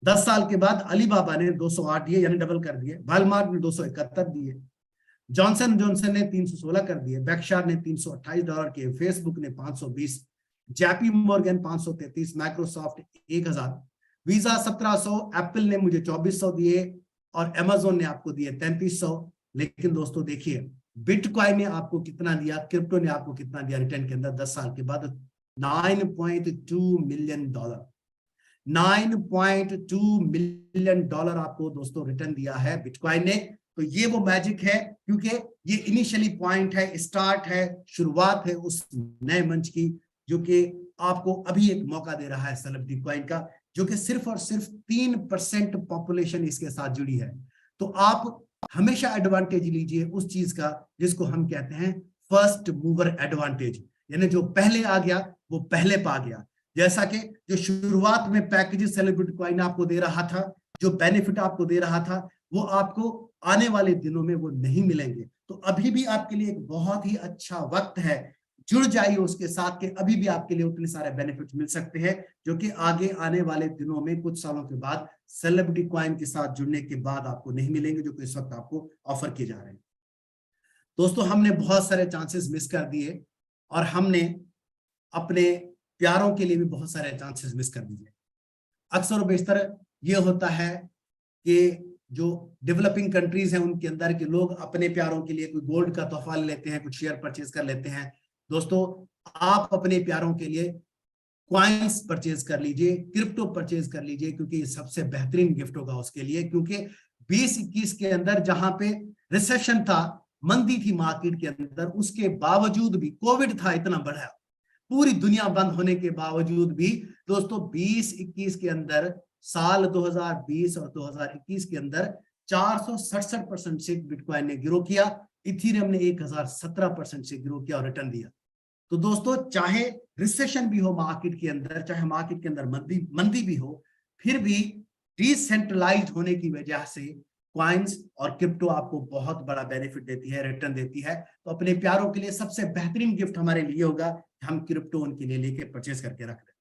10 साल के बाद अलीबाबा ने 208 दिए, यानी डबल कर दिए। वालमार्ट ने 271 दिए, जॉनसन जॉनसन ने 316 कर दिए, बेक्शार ने $328 के, फेसबुक ने 520, JP Morgan 533, Microsoft 1000, visa 1700, Apple ने मुझे 2400 दिए और अमेजोन ने आपको दिए 3300। लेकिन दोस्तों देखिए बिटकॉइन ने आपको कितना दिया, क्रिप्टो ने आपको कितना दिया रिटर्न के अंदर 10 साल के बाद? $9.2 मिलियन। $9.2 मिलियन आपको दोस्तों रिटर्न दिया है बिटकॉइन ने। तो ये वो मैजिक है, क्योंकि ये इनिशियली पॉइंट है, स्टार्ट है, शुरुआत है उस नए मंच की, जो कि आपको अभी एक मौका दे रहा है सेलिब्रिटी कॉइन का, जो कि सिर्फ और सिर्फ 3% पॉपुलेशन इसके साथ जुड़ी है। तो आप हमेशा एडवांटेज लीजिए उस चीज का जिसको हम कहते हैं फर्स्ट मूवर एडवांटेज, यानी जो पहले आ गया वो पहले पा गया। जैसा कि जो शुरुआत में पैकेजेस सेलिब्रिटी कॉइन आपको दे रहा था, जो बेनिफिट आपको दे रहा था, वो आपको आने वाले दिनों में वो नहीं मिलेंगे। तो अभी भी आपके लिए एक बहुत ही अच्छा वक्त है, जुड़ जाइए उसके साथ के अभी भी आपके लिए उतने सारे बेनिफिट मिल सकते हैं, जो कि आगे आने वाले दिनों में कुछ सालों के बाद सेलिब्रिटी कॉइन के साथ जुड़ने के बाद आपको नहीं मिलेंगे, जो कि इस वक्त आपको ऑफर किए जा रहे हैं। दोस्तों हमने बहुत सारे चांसेस मिस कर दिए और हमने अपने प्यारों के लिए भी बहुत सारे चांसेस मिस कर दिए। अक्सर बेशतर ये होता है कि जो डेवलपिंग कंट्रीज हैं उनके अंदर के लोग अपने प्यारों के लिए कोई गोल्ड का तोहफा लेते हैं, कुछ शेयर परचेज कर लेते हैं। दोस्तों आप अपने प्यारों के लिए कॉइन्स परचेज कर लीजिए, क्रिप्टो परचेज कर लीजिए, क्योंकि ये सबसे बेहतरीन गिफ्ट होगा उसके लिए। क्योंकि 2021 के अंदर जहां पे रिसेशन था, मंदी थी मार्केट के अंदर, उसके बावजूद भी कोविड था इतना बड़ा, पूरी दुनिया बंद होने के बावजूद भी दोस्तों 2021 के अंदर, साल 2020 और 2021 के अंदर 467% से बिटकॉइन ने ग्रो किया, इथेरियम ने 1017% से ग्रो किया और रिटर्न दिया। तो दोस्तों चाहे रिसेशन भी हो मार्केट के अंदर, चाहे मार्केट के अंदर मंदी भी हो, फिर भी डिसेंट्रलाइज्ड होने की वजह से कॉइन्स और क्रिप्टो आपको बहुत बड़ा बेनिफिट देती है, रिटर्न देती है। तो अपने प्यारों के लिए सबसे बेहतरीन गिफ्ट हमारे लिए होगा कि हम क्रिप्टो उनके लिए लेके परचेज करके रख दें।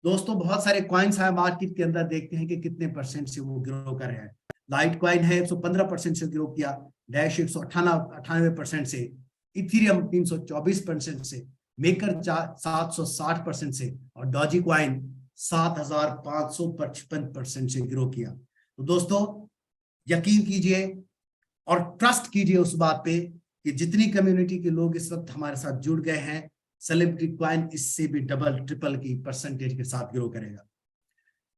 दोस्तों बहुत सारे कॉइन्स है मार्केट के अंदर, देखते हैं कि कितने परसेंट से वो ग्रो कर रहे हैं। लाइट कॉइन है 115% से ग्रो किया, डैश 198% से, इथेरियम 324% से, मेकर 760% से, और डॉजी कॉइन 7555% से ग्रो किया। तो दोस्तों यकीन कीजिए और ट्रस्ट कीजिए उस बात पे कि जितनी कम्युनिटी के लोग इस वक्त हमारे साथ जुड़ गए हैं, सेलिब्रिटी कॉइन इससे भी डबल ट्रिपल की परसेंटेज के साथ ग्रो करेगा।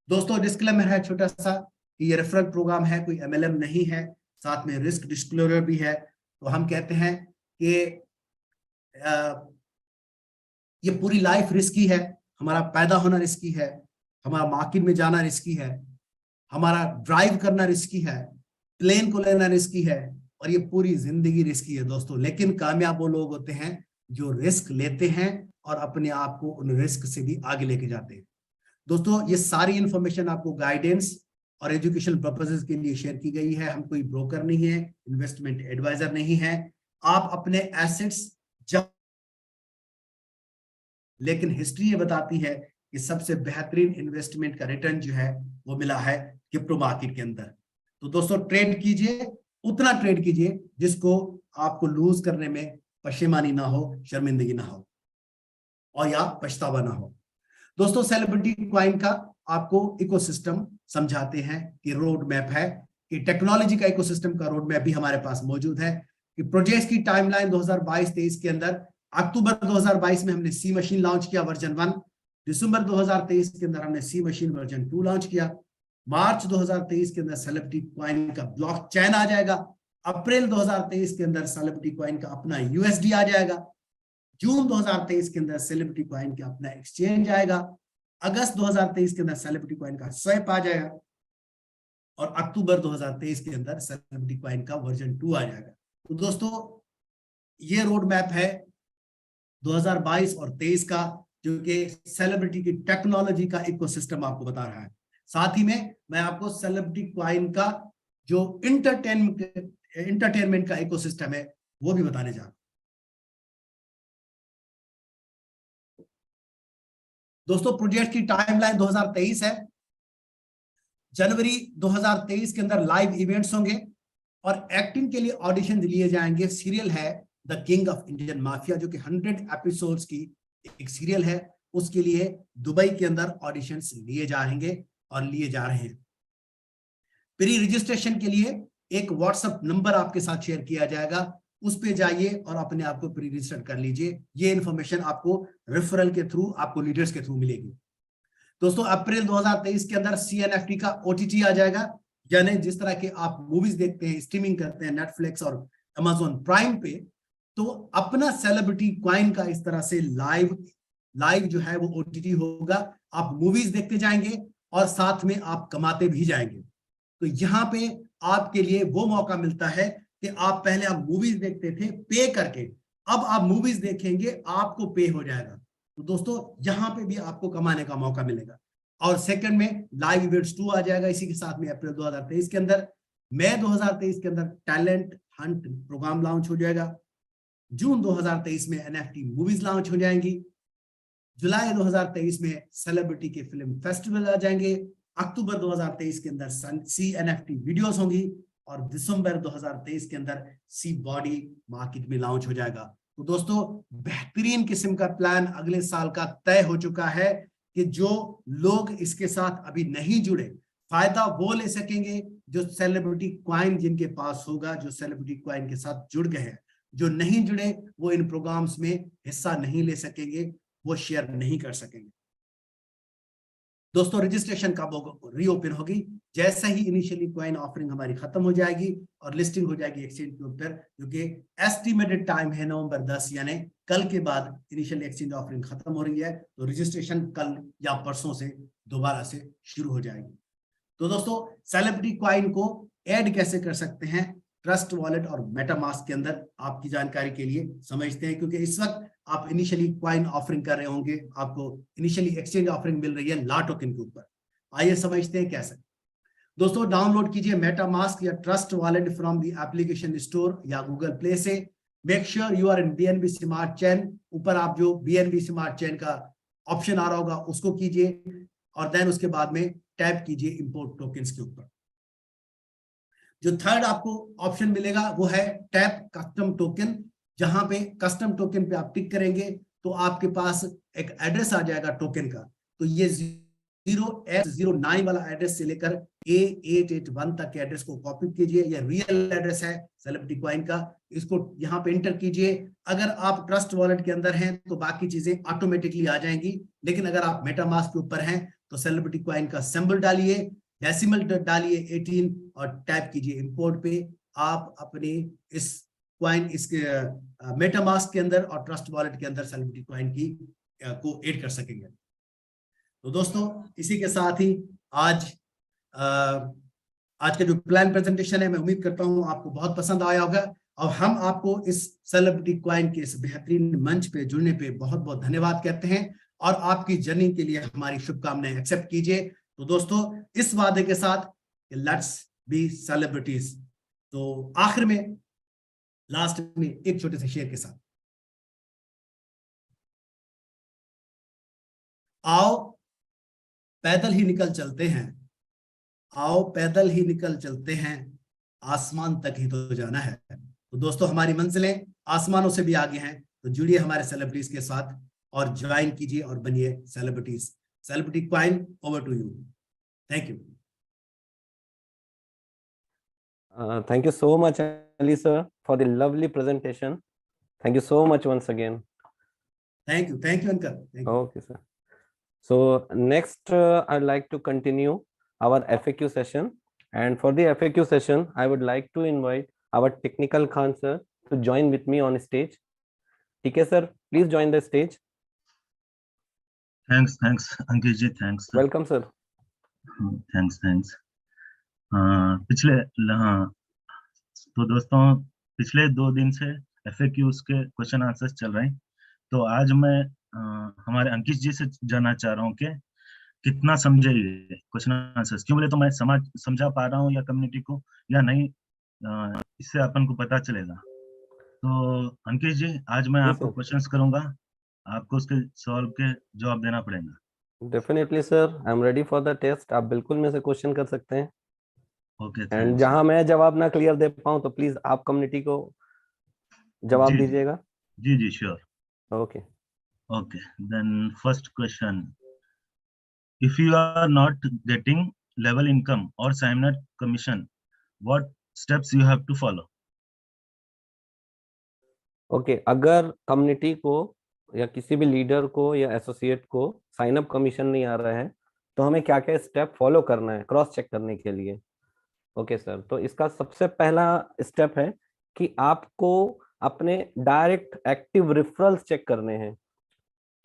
दोस्तों डिस्क्लेमर है छोटा सा कि ये रेफरल प्रोग्राम है, कोई एमएलएम नहीं है, साथ में रिस्क डिस्क्लोजर भी है। तो हम कहते हैं कि ये पूरी लाइफ रिस्की है, हमारा पैदा होना रिस्की है, हमारा मार्केट में जाना रिस्की है, हमारा ड्राइव करना रिस्की है, प्लेन को लेना रिस्की है, और ये पूरी जिंदगी रिस्की है दोस्तों। लेकिन कामयाब वो लोग होते हैं जो रिस्क लेते हैं और अपने आप को उन रिस्क से भी आगे लेके जाते हैं। दोस्तों ये सारी इंफॉर्मेशन आपको गाइडेंस और एजुकेशनल पर्पसेस के लिए शेयर की गई है। हम कोई ब्रोकर नहीं है, इन्वेस्टमेंट एडवाइजर नहीं है। आप अपने एसेट्स लेकिन हिस्ट्री ये बताती है कि सबसे बेहतरीन इन्वेस्टमेंट का रिटर्न जो है वो मिला है क्रिप्टो मार्केट के अंदर। तो दोस्तों ट्रेड कीजिए, उतना ट्रेड कीजिए जिसको आपको लूज करने में पशेमानी ना हो, शर्मिंदगी ना हो और या पछतावा ना हो। दोस्तों सेलिब्रिटी कॉइन का आपको इकोसिस्टम समझाते हैं कि रोड मैप है, कि टेक्नोलॉजी का इकोसिस्टम का रोड मैप भी हमारे पास मौजूद है, कि प्रोजेक्ट्स की टाइमलाइन 2022-23 के अंदर अक्टूबर 2022 में हमने सी मशीन लॉन्च किया वर्जन 1, दिसंबर 2023 के अंदर हमने सी मशीन वर्जन 2 लॉन्च किया, मार्च 2023 के अंदर सेलिब्रिटी कॉइन का ब्लॉकचेन आ जाएगा, अप्रैल 2023 के अंदर सेलिब्रिटी कॉइन का अपना यूएसडी आ जाएगा, जून 2023 के अंदर सेलिब्रिटी कॉइन का अपना एक्सचेंज आएगा, अगस्त 2023 के अंदर सेलिब्रिटी कॉइन का स्वैप आ जाएगा, और अक्टूबर 2023 के अंदर सेलिब्रिटी कॉइन का वर्जन 2 आ जाएगा। तो दोस्तों ये रोड मैप है 2022 और 23 का, जो कि सेलिब्रिटी की टेक्नोलॉजी का इकोसिस्टम आपको बता रहा है। साथ ही में मैं आपको सेलिब्रिटी कॉइन का जो इंटरटेनमेंट का इकोसिस्टम है वो भी बताने जा रहा हूं। दोस्तों प्रोजेक्ट की टाइमलाइन 2023 है। जनवरी 2023 के अंदर लाइव इवेंट्स होंगे और एक्टिंग के लिए ऑडिशन लिए जाएंगे। सीरियल है the king of Indian mafia, जो कि 100 एपिसोड्स की एक सीरियल है, उसके लिए दुबई के अंदर ऑडिशंस लिए जाएंगे और लिए जा रहे हैं। प्री रजिस्ट्रेशन के लिए एक व्हाट्सएप नंबर आपके साथ शेयर किया जाएगा, उस पे जाइए और अपने आप को प्री रजिस्टर कर लीजिए। ये इन्फॉर्मेशन आपको रेफरल के थ्रू, आपको लीडर्स के थ्रू मिलेगी। दोस्तों अप्रैल 2023 के अंदर CNFT का OTT आ जाएगा, यानी जिस तरह के आप मूवीज देखते हैं, स्ट्रीमिंग करते हैं नेटफ्लिक्स और अमेजोन प्राइम पे, तो अपना सेलिब्रिटी कॉइन का इस तरह से लाइव जो है वो OTT होगा। आप मूवीज देखते जाएंगे और साथ में आप कमाते भी जाएंगे। तो यहाँ पे आपके लिए वो मौका मिलता है कि आप पहले आप मूवीज देखते थे पे करके, अब आप मूवीज देखेंगे आपको पे हो जाएगा। तो दोस्तों यहाँ पे भी आपको कमाने का मौका मिलेगा। और सेकंड में लाइव इवेंट्स 2 आ जाएगा इसी के साथ में अप्रैल 2023 के अंदर। मई 2023 के अंदर टैलेंट हंट प्रोग्राम लॉन्च हो जाएगा। जून 2023 में NFT मूवीज लॉन्च हो जाएंगी। जुलाई 2023 में सेलिब्रिटी के फिल्म फेस्टिवल आ जाएंगे। अक्टूबर 2023 के अंदर CNFT वीडियोस होंगी और दिसंबर 2023 के अंदर सी बॉडी मार्केट में लॉन्च हो जाएगा। तो दोस्तों बेहतरीन किस्म का प्लान अगले साल का तय हो चुका है कि जो लोग इसके साथ अभी नहीं जुड़े, फायदा वो ले सकेंगे जो सेलिब्रिटी कॉइन जिनके पास होगा, जो सेलिब्रिटी कॉइन के साथ जुड़ गए हैं। जो नहीं जुड़े वो इन प्रोग्राम्स में हिस्सा नहीं ले सकेंगे, वो शेयर नहीं कर सकेंगे। दोस्तों रजिस्ट्रेशन कब रीओपन होगी? जैसे ही इनिशियली कॉइन ऑफरिंग हमारी खत्म हो जाएगी और लिस्टिंग हो जाएगी एक्सचेंज के ऊपर, क्योंकि एस्टिमेटेड टाइम है नवंबर 10, यानी कल के बाद इनिशियल एक्सचेंज ऑफरिंग खत्म हो रही है। तो रजिस्ट्रेशन कल या परसों से दोबारा से शुरू हो जाएगी। तो दोस्तों सेलिब्रिटी कॉइन को ऐड कैसे कर सकते हैं ट्रस्ट वॉलेट और मेटामास्क के अंदर, आपकी जानकारी के लिए समझते हैं, क्योंकि इस वक्त आप इनिशियली कॉइन ऑफरिंग कर रहे होंगे, आपको इनिशियली एक्सचेंज ऑफरिंग मिल रही है ला टोकन के ऊपर। आइए समझते हैं कैसे। दोस्तों डाउनलोड कीजिए मेटामास्क या Trust Wallet from the application store या गूगल प्ले से। Make sure you are in BNB smart chain. ऊपर आप जो BNB स्मार्ट चेन का ऑप्शन आ रहा होगा उसको कीजिए और देन उसके बाद में टैप कीजिए इंपोर्ट टोकन्स के ऊपर। जो थर्ड आपको ऑप्शन मिलेगा वो है टैप कस्टम टोकन। जहां पे कस्टम टोकन पे आप टिक करेंगे तो आपके पास एक एड्रेस आ जाएगा टोकन का। तो ये 0x09 वाला एड्रेस से लेकर A881 तक के एड्रेस को कॉपी कीजिए। ये रियल एड्रेस है सेलिब्रिटी कॉइन का, इसको यहाँ पे एंटर कीजिए। अगर आप ट्रस्ट वॉलेट के अंदर हैं तो बाकी चीजें ऑटोमेटिकली आ जाएंगी, लेकिन अगर आप मेटामास्क के ऊपर हैं तो सेलिब्रिटी कॉइन का सिंबल डालिए, डेसिमल डालिए 18 और टैप कीजिए इंपोर्ट पे। आप अपने इस कॉइन इसके मेटामास्क के अंदर और ट्रस्ट वॉलेट के अंदर सेलिब्रिटी कॉइन की को ऐड कर सकेंगे। तो दोस्तों इसी के साथ ही आज का जो प्लान प्रेजेंटेशन है, मैं उम्मीद करता हूं आपको बहुत पसंद आया होगा। और हम आपको इस सेलिब्रिटी कॉइन के इस बेहतरीन मंच पे जुड़ने पे बहुत बहुत धन्यवाद कहते हैं और आपकी जर्नी के लिए हमारी शुभकामनाएं एक्सेप्ट कीजिए। तो दोस्तों इस वादे के साथ लेट्स बी सेलिब्रिटीज। तो आखिर में लास्ट में एक छोटे से शेर के साथ, आओ पैदल ही निकल चलते हैं, आओ पैदल ही निकल चलते हैं, आसमान तक ही तो जाना है। तो दोस्तों हमारी मंजिलें आसमानों से भी आगे हैं। तो जुड़िए हमारे सेलिब्रिटीज के साथ और ज्वाइन कीजिए और बनिए celebrities. Celebrity coin, over to you. Thank you. Thank you so much, Ali sir, for the lovely presentation. Thank you so much once again. Thank you, Ankar. Thank you. Okay, sir. So next, I'd like to continue our FAQ session. And for the FAQ session, I would like to invite our technical Khan sir to join with me on stage. ठीक है sir, please join the stage. Thanks thanks Ankit ji, thanks. Welcome sir. Thanks thanks. पिछले हाँ, तो दोस्तों पिछले 2 दिन से FAQs के क्वेश्चन आंसर्स चल रहे हैं। तो आज मैं हमारे अंकित जी से जानना चाह रहा हूँ कि कितना समझे ये क्वेश्चन आंसर्स, क्यों बोले तो मैं समझा पा रहा हूँ या कम्युनिटी को या नहीं, इससे अपन को पता चलेगा। तो अंकित जी, आज मैं जी आपको सर। क्वेश्चंस करूंगा, आपको उसके सॉल्व के जवाब देना पड़ेगा। Definitely sir, I am ready for the test. आप बिल्कुल मेरे से क्वेश्चन कर सकते हैं। Okay, and thanks. जहां मैं जवाब ना क्लियर दे पाऊं तो प्लीज आप कम्युनिटी को जवाब जी जी दीजिएगा। जी जी, sure. Okay. Okay, then first question. If you are not getting level income or Simon commission, what steps you have to follow? Okay, अगर कम्युनिटी को या किसी भी लीडर को या एसोसिएट को साइन अप कमीशन नहीं आ रहा है तो हमें क्या क्या स्टेप फॉलो करना है क्रॉस चेक करने के लिए। ओके सर, तो इसका सबसे पहला स्टेप है कि आपको अपने डायरेक्ट एक्टिव रेफरल्स चेक करने हैं,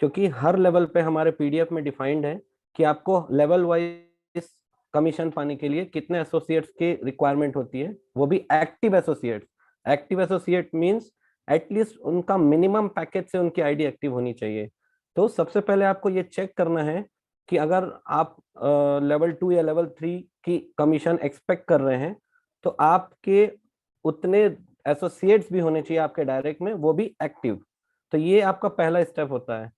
क्योंकि हर लेवल पे हमारे पीडीएफ में डिफाइंड है कि आपको लेवल वाइज कमीशन पाने के लिए कितने एसोसिएट्स की रिक्वायरमेंट होती है, वो भी active associates. Active associate means at least उनका मिनिमम पैकेज से उनकी आईडी एक्टिव होनी चाहिए। तो सबसे पहले आपको ये चेक करना है कि अगर आप लेवल 2 या लेवल 3 की कमीशन एक्सपेक्ट कर रहे हैं तो आपके उतने एसोसिएट्स भी होने चाहिए आपके डायरेक्ट में, वो भी एक्टिव। तो ये आपका पहला स्टेप होता है।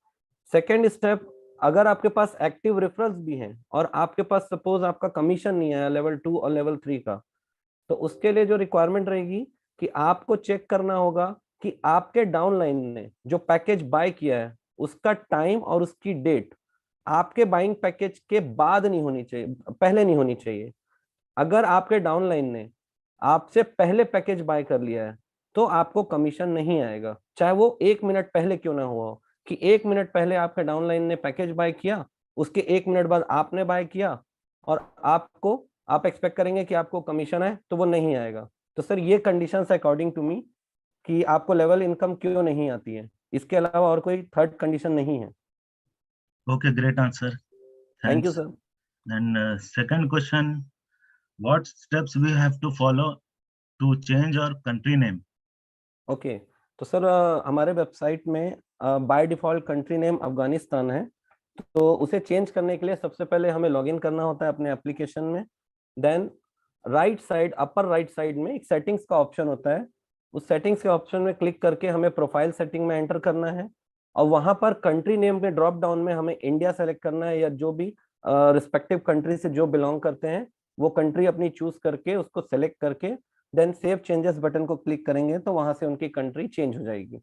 सेकेंड स्टेप, अगर आपके पास एक्टिव रेफरल्स भी हैं और आपके पास सपोज आपका कमीशन नहीं आया लेवल 2 और लेवल 3 का, तो उसके लिए जो रिक्वायरमेंट रहेगी कि आपको चेक करना होगा कि आपके डाउनलाइन ने जो पैकेज बाय किया है उसका टाइम और उसकी डेट आपके बाइंग पैकेज के बाद नहीं होनी चाहिए, पहले नहीं होनी चाहिए। अगर आपके डाउनलाइन ने आपसे पहले पैकेज बाय कर लिया है तो आपको कमीशन नहीं आएगा, चाहे वो 1 मिनट पहले क्यों ना हुआ हो। कि 1 मिनट पहले आपके डाउनलाइन ने पैकेज बाय किया, उसके 1 मिनट बाद आपने बाय किया और आप एक्सपेक्ट करेंगे कि आपको कमीशन आए, तो वो नहीं आएगा। तो सर ये कंडीशंस अकॉर्डिंग टू मी कि आपको लेवल इनकम क्यों नहीं आती है, इसके अलावा और कोई थर्ड कंडीशन नहीं है। Okay, great answer. Thank you Thanks. Sir. And second question, what steps we have to follow to change our country name? Okay, तो सर हमारे वेबसाइट में by default country name Afghanistan है। तो उसे चेंज करने के लिए सबसे पहले हमें लॉगिन करना होता है अपने एप्लीकेशन में। Then right side, upper right side में एक सेटिंग्स का ऑप्शन होता है। उस सेटिंग्स के ऑप्शन में क्लिक करके हमें प्रोफाइल सेटिंग में एंटर करना है और वहां पर कंट्री नेम में ड्रॉप डाउन में हमें इंडिया सेलेक्ट करना है या जो भी रिस्पेक्टिव कंट्री से जो बिलोंग करते हैं वो कंट्री अपनी चूज करके उसको सेलेक्ट करके देन सेव चेंजेस बटन को क्लिक करेंगे तो वहां से उनकी कंट्री चेंज हो जाएगी।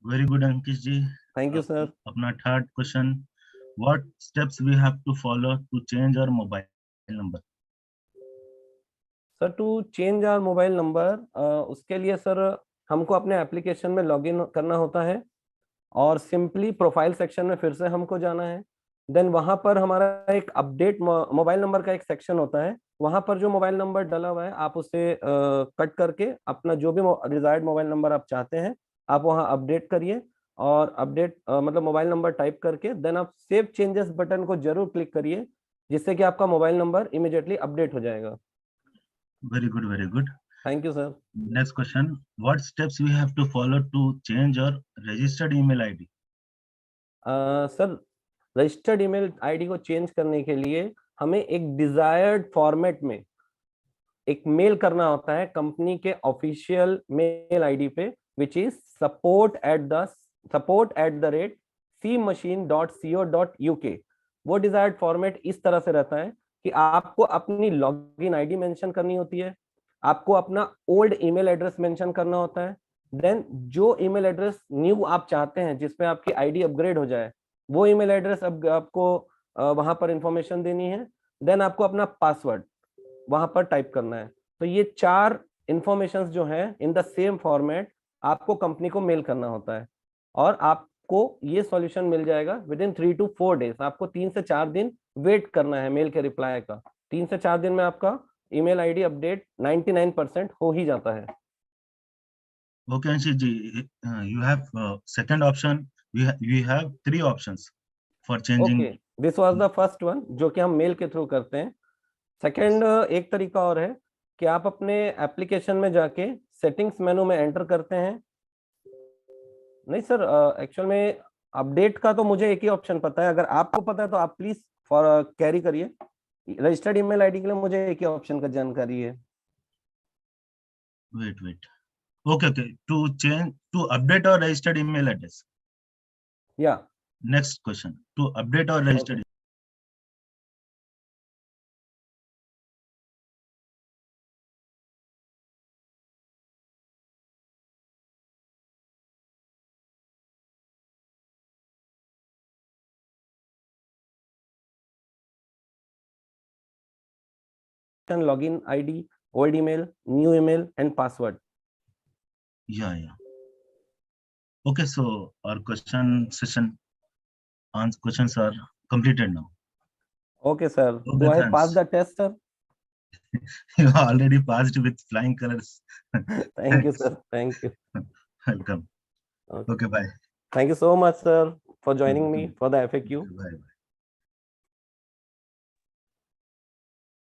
Very good, Ankish ji. Thank you sir. अपना third question, what steps we have to follow to change our mobile number? Sir to change our mobile number, उसके लिए सर हमको अपने एप्लीकेशन में लॉगिन करना होता है और सिंपली प्रोफाइल सेक्शन में फिर से हमको जाना है। देन वहां पर हमारा एक अपडेट मोबाइल नंबर का एक सेक्शन होता है, वहां पर जो मोबाइल नंबर डला हुआ है आप उसे कट करके अपना जो भी डिजायर्ड मोबाइल नंबर आप चाहते हैं आप वहां अपडेट करिए और अपडेट मतलब मोबाइल नंबर टाइप करके देन आप सेव चेंजेस बटन को जरूर क्लिक करिए, जिससे कि आपका मोबाइल नंबर इमीडिएटली अपडेट हो जाएगा। Very good, very good. Thank you sir. Next question, what steps we have to follow to change our registered email ID? Sir registered email ID को change करने के लिए हमें एक डिजायर्ड फॉर्मेट में एक मेल करना होता है कंपनी के ऑफिशियल मेल आईडी पे, विच इज support@cmachine.co.uk। वो डिजायर्ड फॉर्मेट इस तरह से रहता है कि आपको अपनी लॉगिन आईडी मेंशन करनी होती है, आपको अपना ओल्ड ईमेल एड्रेस मेंशन करना होता है, देन जो ईमेल एड्रेस न्यू आप चाहते हैं जिसमें आपकी आईडी अपग्रेड हो जाए वो ईमेल एड्रेस अब आपको वहां पर इंफॉर्मेशन देनी है। देन आपको अपना पासवर्ड वहां पर टाइप करना है। तो ये 4 इंफॉर्मेशन जो है इन द सेम फॉर्मेट आपको कंपनी को मेल करना होता है और आपको ये सॉल्यूशन मिल जाएगा विद इन 3 to 4 डेज। आपको 3 से 4 दिन वेट करना है मेल के रिप्लाई का। 3 से 4 दिन में आपका ईमेल आईडी अपडेट 99% हो ही जाता है। Okay, Anshit ji, you have second option. We have three options for changing. Okay, this was the first one जो कि हम मेल के थ्रू करते हैं। सेकंड एक तरीका और है कि आप अपने एप्लीकेशन में जाके सेटिंग्स मेनू में एंटर करते हैं। नहीं सर, एक्चुअल में अपडेट का तो मुझे एक ही ऑप्शन पता है, अगर आपको पता है तो आप प्लीज फॉर कैरी करिए। रजिस्टर्ड ईमेल आईडी के लिए मुझे एक ही ऑप्शन का जानकारी है। Wait. Okay. To update or registered email address. या Next question. To update or registered. login ID, old email, new email and password. Yeah. Okay, so our question session questions are completed now. Okay, sir. Okay, Do I thanks. pass the test, sir? You already passed with flying colors. Thank you, sir. Thank you. Welcome. Okay, bye. Thank you so much, sir, for joining me for the FAQ. Bye.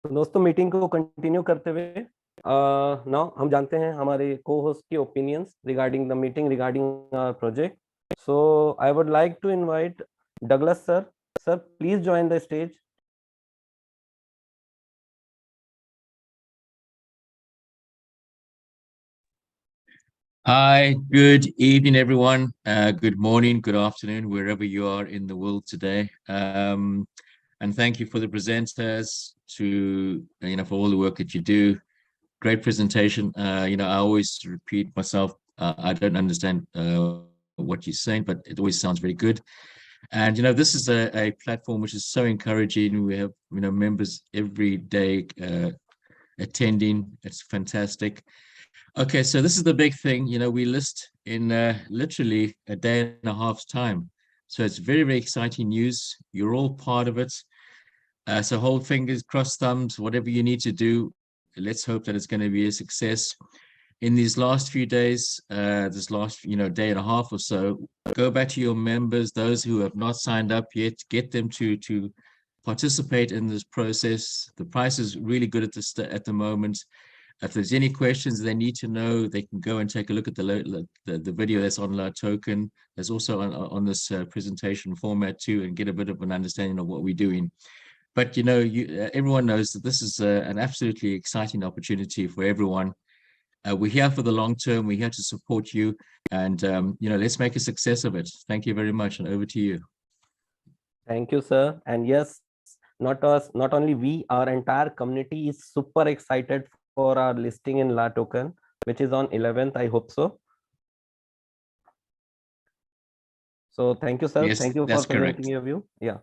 तो दोस्तों meeting को continue करते हुए now हम जानते हैं हमारे को होस्ट की opinions regarding the meeting regarding our project. So I would like to invite Douglas sir. Sir please join the stage. Hi, good evening, everyone. Good morning, good afternoon, wherever you are in the world today. And thank you for the presenters for all the work that you do. Great presentation. I always repeat myself. I don't understand what you're saying, but it always sounds very good. And this is a platform which is so encouraging. We have members every day attending. It's fantastic. Okay, so this is the big thing. We list in literally a day and a half's time. So it's very, very exciting news. You're all part of it. So hold fingers, cross thumbs, whatever you need to do. Let's hope that it's going to be a success. In these last few days, this last day and a half or so, go back to your members, those who have not signed up yet, get them to participate in this process. The price is really good at the moment. If there's any questions they need to know, they can go and take a look at the video that's on LAToken. There's also on this presentation format too, and get a bit of an understanding of what we're doing. But everyone knows that this is an absolutely exciting opportunity for everyone. We're here for the long term. We're here to support you, and let's make a success of it. Thank you very much, and over to you. Thank you, sir. And yes, not only we, our entire community is super excited for our listing in LAToken, which is on 11th. I hope so. So thank you, sir. Yes, thank you for that's presenting correct. your view. Yeah.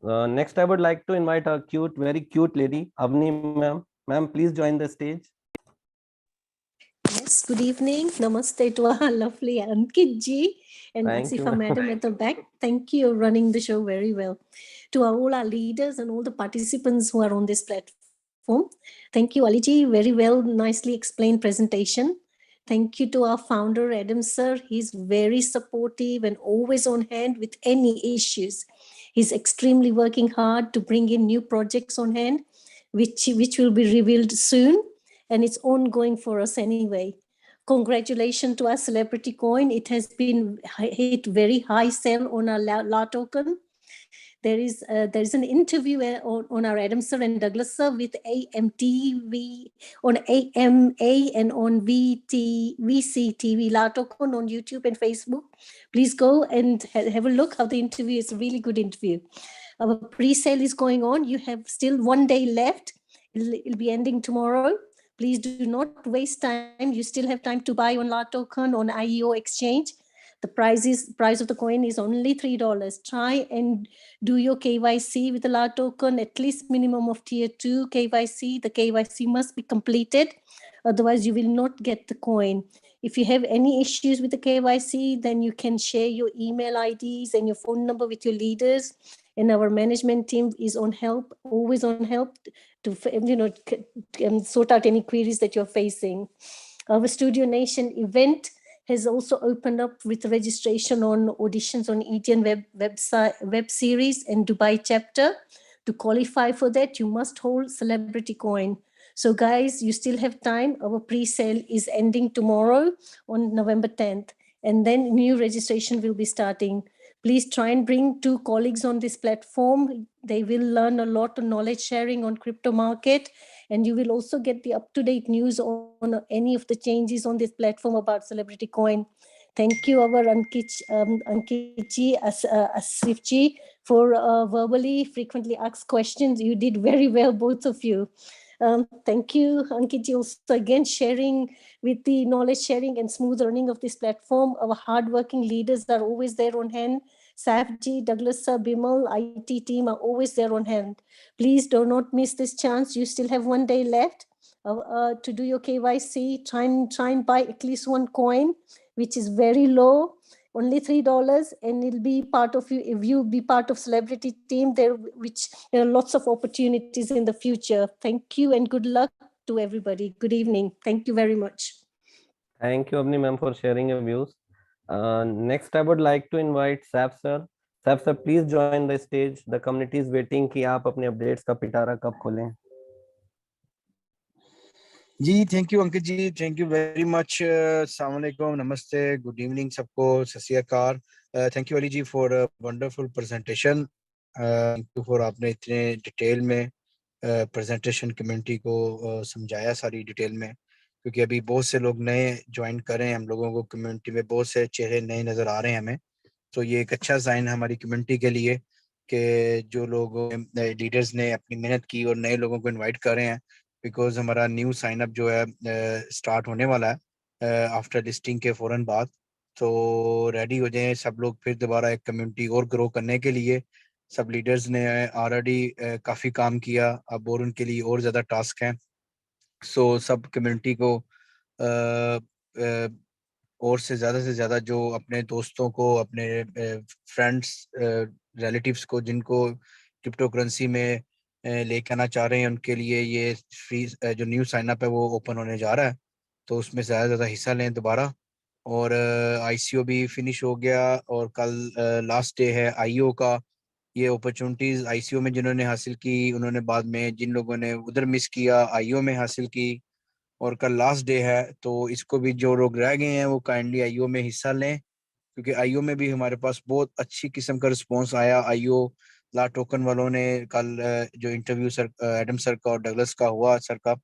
Next, I would like to invite a very cute lady, Avni ma'am. Ma'am, please join the stage. Yes, good evening. Namaste to our lovely Ankit ji and Asifa madam at the back. Thank you for running the show very well. To all our leaders and all the participants who are on this platform, thank you, Ali ji. Very well, nicely explained presentation. Thank you to our founder, Adam sir. He's very supportive and always on hand with any issues. He's extremely working hard to bring in new projects on hand, which will be revealed soon. And it's ongoing for us anyway. Congratulations to our celebrity coin. It has been hit very high sell on our LAToken. There is an interview on our Adam sir and Douglas sir with AMTV on AMA and on VCTV LAToken on YouTube and Facebook. Please go and have a look how the interview is. A really good interview. Our pre-sale is going on. You have still 1 day left. It'll be ending tomorrow. Please do not waste time. You still have time to buy on LAToken on IEO exchange. The price of the coin is only $3. Try and do your KYC with the LAToken, at least minimum of tier 2 KYC. The KYC must be completed. Otherwise, you will not get the coin. If you have any issues with the KYC, then you can share your email IDs and your phone number with your leaders. And our management team is on help, always on help to sort out any queries that you're facing. Our Studio Nation event has also opened up with registration on auditions on ETN web series and Dubai chapter. To qualify for that, you must hold Celebrity Coin. So guys, you still have time. Our pre-sale is ending tomorrow on November 10th, and then new registration will be starting. Please try and bring 2 colleagues on this platform. They will learn a lot of knowledge sharing on crypto market, and you will also get the up-to-date news on any of the changes on this platform about Celebrity Coin. Thank you, our Ankitji, Asifji, for verbally frequently asked questions. You did very well, both of you. Thank you, Ankitji, also again sharing with the knowledge sharing and smooth running of this platform. Our hardworking leaders are always there on hand. Safji, Douglas sir, Bimal, IT team are always there on hand. Please do not miss this chance. You still have 1 day left to do your KYC. Try and buy at least 1 coin, which is very low, only $3, and it'll be part of you. If you be part of Celebrity team, there are lots of opportunities in the future. Thank you and good luck to everybody. Good evening. Thank you very much. Thank you, Avni ma'am, for sharing your views. Next, I would like to invite Saf sir. Saf sir, please join the stage. The community is waiting कि आप अपने updates का पिटारा कब खोलें. जी, thank you Ankit ji, thank you very much. अस्सलाम वालेकुम, नमस्ते, गुड इवनिंग सबको, सत श्री अकाल. Thank you Ali ji for wonderful presentation. Thank you for आपने इतने डिटेल में प्रेजेंटेशन कम्युनिटी को समझाया सारी डिटेल में, क्योंकि अभी बहुत से लोग नए ज्वाइन कर रहे हैं. हम लोगों को कम्युनिटी में बहुत से चेहरे नए नज़र आ रहे हैं हमें, तो ये एक अच्छा साइन है हमारी कम्युनिटी के लिए कि जो लोग लीडर्स ने अपनी मेहनत की और नए लोगों को इनवाइट कर रहे हैं. बिकॉज हमारा न्यू साइन अप जो है स्टार्ट होने वाला है आफ्टर लिस्टिंग के फ़ौरन बाद. तो रेडी हो जाएं सब लोग फिर दोबारा एक कम्युनिटी और ग्रो करने के लिए. सब लीडर्स ने ऑलरेडी काफ़ी काम किया, अब और उनके लिए और ज़्यादा टास्क हैं. सो सब कम्युनिटी को और से ज़्यादा जो अपने दोस्तों को, अपने फ्रेंड्स, रिलेटिव्स को जिनको क्रिप्टो करेंसी में लेके आना चाह रहे हैं, उनके लिए ये फ्री जो न्यू साइन अप है वो ओपन होने जा रहा है. तो उसमें ज़्यादा हिस्सा लें दोबारा. और ICO भी फिनिश हो गया और कल लास्ट डे है IO का. ये अपॉर्चुनिटीज़ ICO में जिन्होंने हासिल की, उन्होंने बाद में जिन लोगों ने उधर मिस किया IO में हासिल की, और कल लास्ट डे है. तो इसको भी जो लोग रह गए हैं वो काइंडली IO में हिस्सा लें, क्योंकि IO में भी हमारे पास बहुत अच्छी किस्म का रिस्पॉन्स आया. IO ला टोकन वालों ने कल जो इंटरव्यू सर एडम सर का और डगलस का हुआ सर का,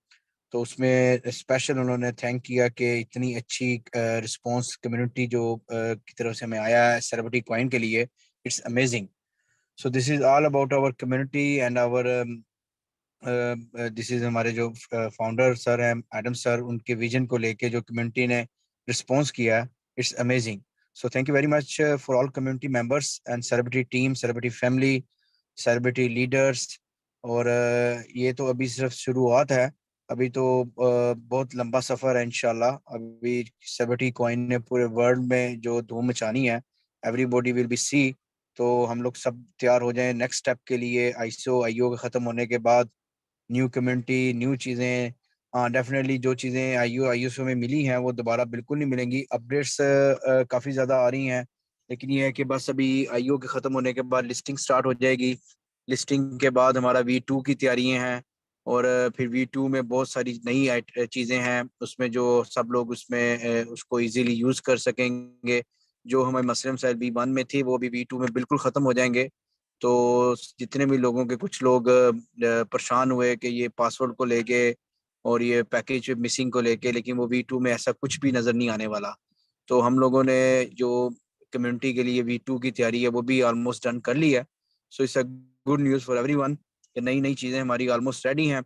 तो उसमें स्पेशल उन्होंने थैंक किया कि इतनी अच्छी रिस्पॉन्स कम्युनिटी जो की तरफ से हमें आया है सेलिब्रिटी कॉइन के लिए. It's amazing. So this is all about our community and our this is हमारे जो फाउंडर सर हैं एडम सर, उनके विजन को लेके जो कम्युनिटी ने रिस्पॉन्स किया है, it's amazing. So thank you very much for all community members and celebrity team, celebrity family, celebrity leaders. और ये तो अभी सिर्फ शुरुआत है, अभी तो बहुत लंबा सफ़र है इंशाल्लाह. अभी सेलिब्रिटी कॉइन ने पूरे वर्ल्ड में जो धूम मचानी है, एवरीबॉडी विल बी सी. तो हम लोग सब तैयार हो जाएं नेक्स्ट स्टेप के लिए. ICO के ख़त्म होने के बाद न्यू कम्युनिटी, न्यू चीज़ें. हाँ, डेफिनेटली जो चीज़ें ICO में मिली हैं वो दोबारा बिल्कुल नहीं मिलेंगी. अपडेट्स काफ़ी ज़्यादा आ रही हैं, लेकिन ये है कि बस अभी ICO के ख़त्म होने के बाद लिस्टिंग स्टार्ट हो जाएगी. लिस्टिंग के बाद हमारा V2 की तैयारियां हैं, और फिर V2 में बहुत सारी नई चीज़ें हैं उसमें, जो सब लोग उसमें उसको इजीली यूज़ कर सकेंगे. जो हमारे मसले मसाइल V1 में थे वो भी V2 में बिल्कुल ख़त्म हो जाएंगे. तो जितने भी लोगों के, कुछ लोग परेशान हुए कि ये पासवर्ड को लेके और ये पैकेज मिसिंग को लेके, लेकिन वो V2 में ऐसा कुछ भी नज़र नहीं आने वाला. तो हम लोगों ने जो कम्युनिटी के लिए V2 की तैयारी है वो भी ऑलमोस्ट डन कर ली है. So it's a good news for everyone कि नई नई चीज़ें हमारी ऑलमोस्ट रेडी हैं.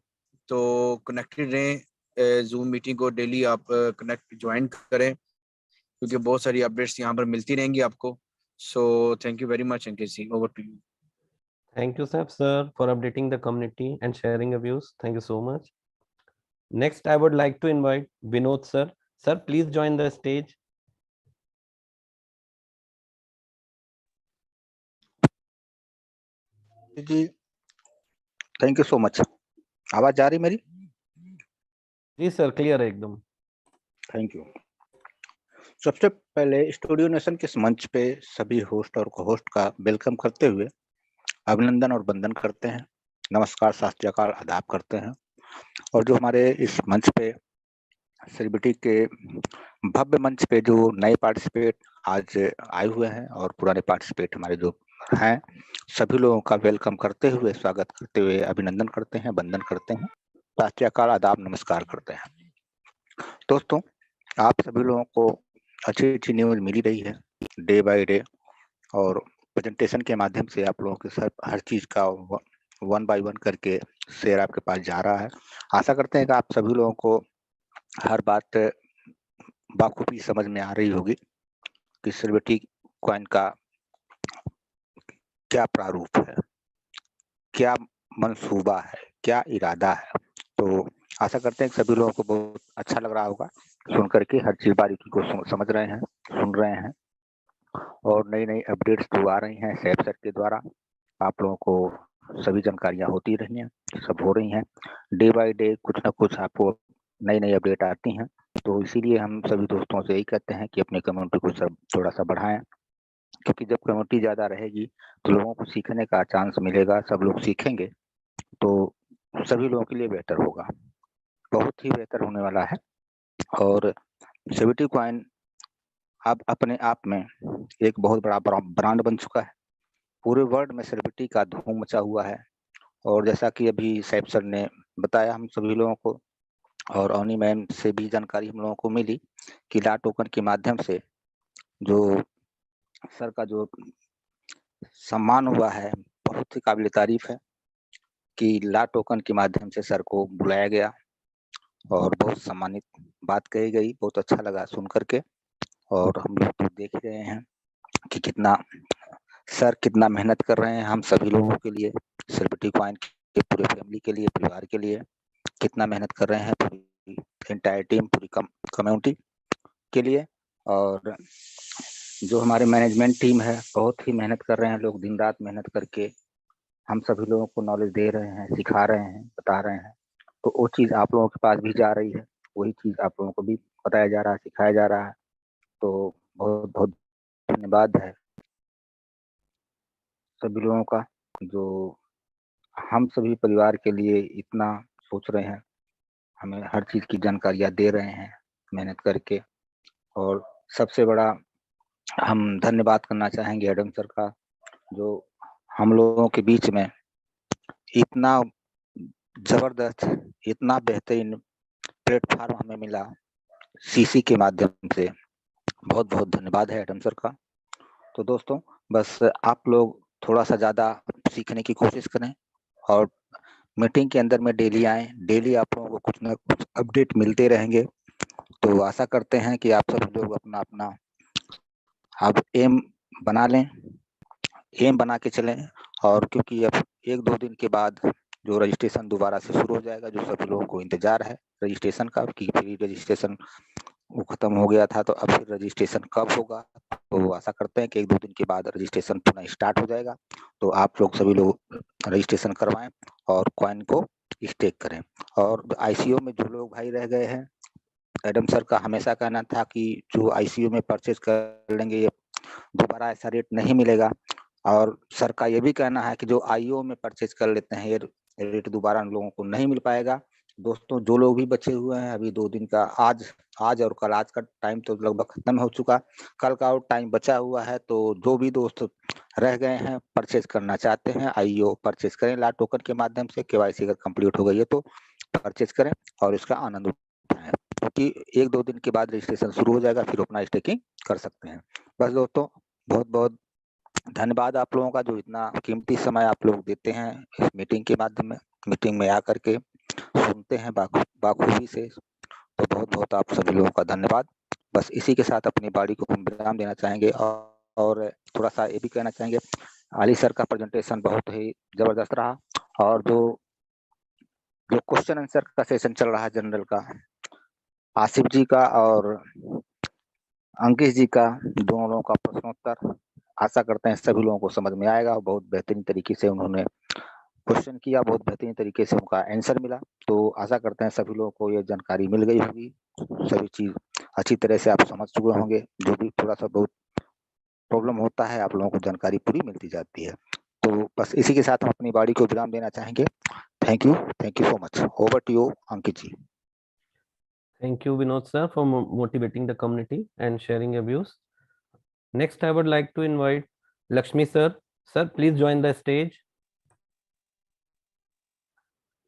तो कनेक्टेड रहें, जूम मीटिंग को डेली आप ज्वाइन करें, क्योंकि बहुत सारी अपडेट्स यहाँ पर मिलती रहेंगी आपको. So thank you very much Ankit ji, over to you. Thank you, sir, for updating the community and sharing your views. Thank you so much. Next, I would like to invite Vinod sir. Sir, please join the stage. जी, thank you so much. आवाज जा रही मेरी? जी sir, clear है एकदम. Thank you. सबसे पहले स्टूडियो नेशन के इस मंच पे सभी होस्ट और को होस्ट का वेलकम करते हुए अभिनंदन और वंदन करते हैं, नमस्कार, सत श्री अकाल, आदाब करते हैं। और जो हमारे इस मंच पे सेलिब्रिटी के भव्य मंच पे जो नए पार्टिसिपेट आज आए हुए हैं और पुराने पार्टिसिपेट हमारे जो हैं, सभी लोगों का वेलकम करते हुए, स्वागत करते हुए अभिनंदन करते हैं, वंदन करते हैं, सत श्री अकाल, आदाब, नमस्कार करते हैं। दोस्तों, आप सभी लोगों को अच्छी न्यूज मिली रही है डे बाय डे, और प्रेजेंटेशन के माध्यम से आप लोगों के साथ हर चीज का वन बाय वन करके शेयर आपके पास जा रहा है। आशा करते हैं कि आप सभी लोगों को हर बात बाखूबी समझ में आ रही होगी कि सेलिब्रिटी कॉइन का क्या प्रारूप है, क्या मंसूबा है, क्या इरादा है। तो आशा करते हैं कि सभी लोगों को बहुत अच्छा लग रहा होगा सुन करके, हर चीज बारीकी को समझ रहे हैं, सुन रहे हैं, और नई नई अपडेट्स जो आ रही हैं सैफ सर के द्वारा आप लोगों को सभी जानकारियां होती रही हैं, सब हो रही हैं। डे बाय डे कुछ ना कुछ आपको नई नई अपडेट आती हैं। तो इसीलिए हम सभी दोस्तों से यही कहते हैं कि अपनी कम्युनिटी को सब थोड़ा सा बढ़ाएं, क्योंकि जब कम्युनिटी ज्यादा रहेगी तो लोगों को सीखने का चांस मिलेगा, सब लोग सीखेंगे तो सभी लोगों के लिए बेहतर होगा, बहुत ही बेहतर होने वाला है। और सेलिब्रिटी कॉइन अब अपने आप में एक बहुत बड़ा ब्रांड बन चुका है, पूरे वर्ल्ड में सेलिब्रिटी का धूम मचा हुआ है। और जैसा कि अभी सैफ सर ने बताया हम सभी लोगों को, और ऑनी मैम से भी जानकारी हम लोगों को मिली कि ला टोकन के माध्यम से जो सर का जो सम्मान हुआ है, बहुत ही काबिल तारीफ है कि ला टोकन के माध्यम से सर को बुलाया गया और बहुत सम्मानित बात कही गई, बहुत अच्छा लगा सुन करके। और हम लोग तो देख रहे हैं कि कितना सर कितना मेहनत कर रहे हैं हम सभी लोगों के लिए, सेलिब्रिटी कॉइन के पूरे फैमिली के लिए, परिवार के लिए कितना मेहनत कर रहे हैं, पूरी एंटायर टीम, पूरी कम्युनिटी के लिए। और जो हमारे मैनेजमेंट टीम है बहुत ही मेहनत कर रहे हैं लोग, दिन रात मेहनत करके हम सभी लोगों को नॉलेज दे रहे हैं, सिखा रहे हैं, बता रहे हैं। तो वो चीज आप लोगों के पास भी जा रही है, वही चीज आप लोगों को भी बताया जा रहा है, सिखाया जा रहा है। तो बहुत बहुत धन्यवाद है सभी लोगों का, जो हम सभी परिवार के लिए इतना सोच रहे हैं, हमें हर चीज की जानकारियां दे रहे हैं मेहनत करके। और सबसे बड़ा हम धन्यवाद करना चाहेंगे एडम सर का, जो हम लोगों के बीच में इतना जबरदस्त, इतना बेहतरीन प्लेटफॉर्म हमें मिला सीसी के माध्यम से। बहुत बहुत धन्यवाद है एडम सर का। तो दोस्तों, बस आप लोग थोड़ा सा ज्यादा सीखने की कोशिश करें और मीटिंग के अंदर में डेली आए, डेली आप लोगों को कुछ ना कुछ अपडेट मिलते रहेंगे। तो आशा करते हैं कि आप सब लोग अपना अपना अब एम बना लें, एम बना के चलें। और क्योंकि अब 1-2 दिन के बाद जो रजिस्ट्रेशन दोबारा से शुरू हो जाएगा, जो सभी लोगों को इंतजार है रजिस्ट्रेशन का, कि फ्री रजिस्ट्रेशन वो खत्म हो गया था, तो अब फिर रजिस्ट्रेशन कब होगा। तो आशा करते हैं कि 1-2 दिन के बाद रजिस्ट्रेशन पुनः स्टार्ट हो जाएगा। तो आप लोग सभी लोग रजिस्ट्रेशन करवाएं और कॉइन को स्टेक करें। और आईसीयू में जो लोग भाई रह गए हैं, एडम सर का हमेशा कहना था कि जो आईसीयू में परचेज कर लेंगे ये दोबारा ऐसा रेट नहीं मिलेगा। और सर का ये भी कहना है कि जो आईओ में परचेज कर लेते हैं ये रेट दोबारा उन लोगों को नहीं मिल पाएगा। दोस्तों, जो लोग भी बचे हुए हैं, अभी 2 दिन का आज और कल, आज का टाइम तो लगभग खत्म हो चुका, कल का और टाइम बचा हुआ है। तो जो भी दोस्त रह गए हैं, परचेज करना चाहते हैं, आईओ परचेज करें ला टोकन के माध्यम से। केवाईसी अगर कंप्लीट हो गई है तो परचेज करें और इसका आनंद उठाएं, क्योंकि 1-2 दिन के बाद रजिस्ट्रेशन शुरू हो जाएगा, फिर अपना स्टेकिंग कर सकते हैं। बस दोस्तों, बहुत बहुत धन्यवाद आप लोगों का, जो इतना कीमती समय आप लोग देते हैं इस मीटिंग के माध्यम में, मीटिंग में आकर के सुनते हैं बाखूबी से। तो बहुत बहुत आप सभी लोगों का धन्यवाद। बस इसी के साथ अपनी बाड़ी को हम विराम देना चाहेंगे। और थोड़ा सा ये भी कहना चाहेंगे, अली सर का प्रेजेंटेशन बहुत ही जबरदस्त रहा, और जो क्वेश्चन आंसर का सेशन चल रहा है जनरल का, आसिफ जी का और अंकित जी का, दोनों का प्रश्नोत्तर, आशा करते हैं सभी लोगों को समझ में आएगा। और बहुत बेहतरीन तरीके से उन्होंने क्वेश्चन किया, बहुत बेहतरीन तरीके से उनका आंसर मिला। तो आशा करते हैं सभी लोगों को ये जानकारी मिल गई होगी, सभी चीज अच्छी तरह से आप समझ चुके होंगे। जो भी थोड़ा सा बहुत प्रॉब्लम होता है आप लोगों को जानकारी पूरी मिलती जाती है। तो बस इसी के साथ हम अपनी बाड़ी को विराम देना चाहेंगे। Thank you so much. Over to you Ankit ji. Thank you, Vinod sir, for motivating the community and sharing your views. Next, I would like to invite Lakshmi sir. Sir, please join the stage.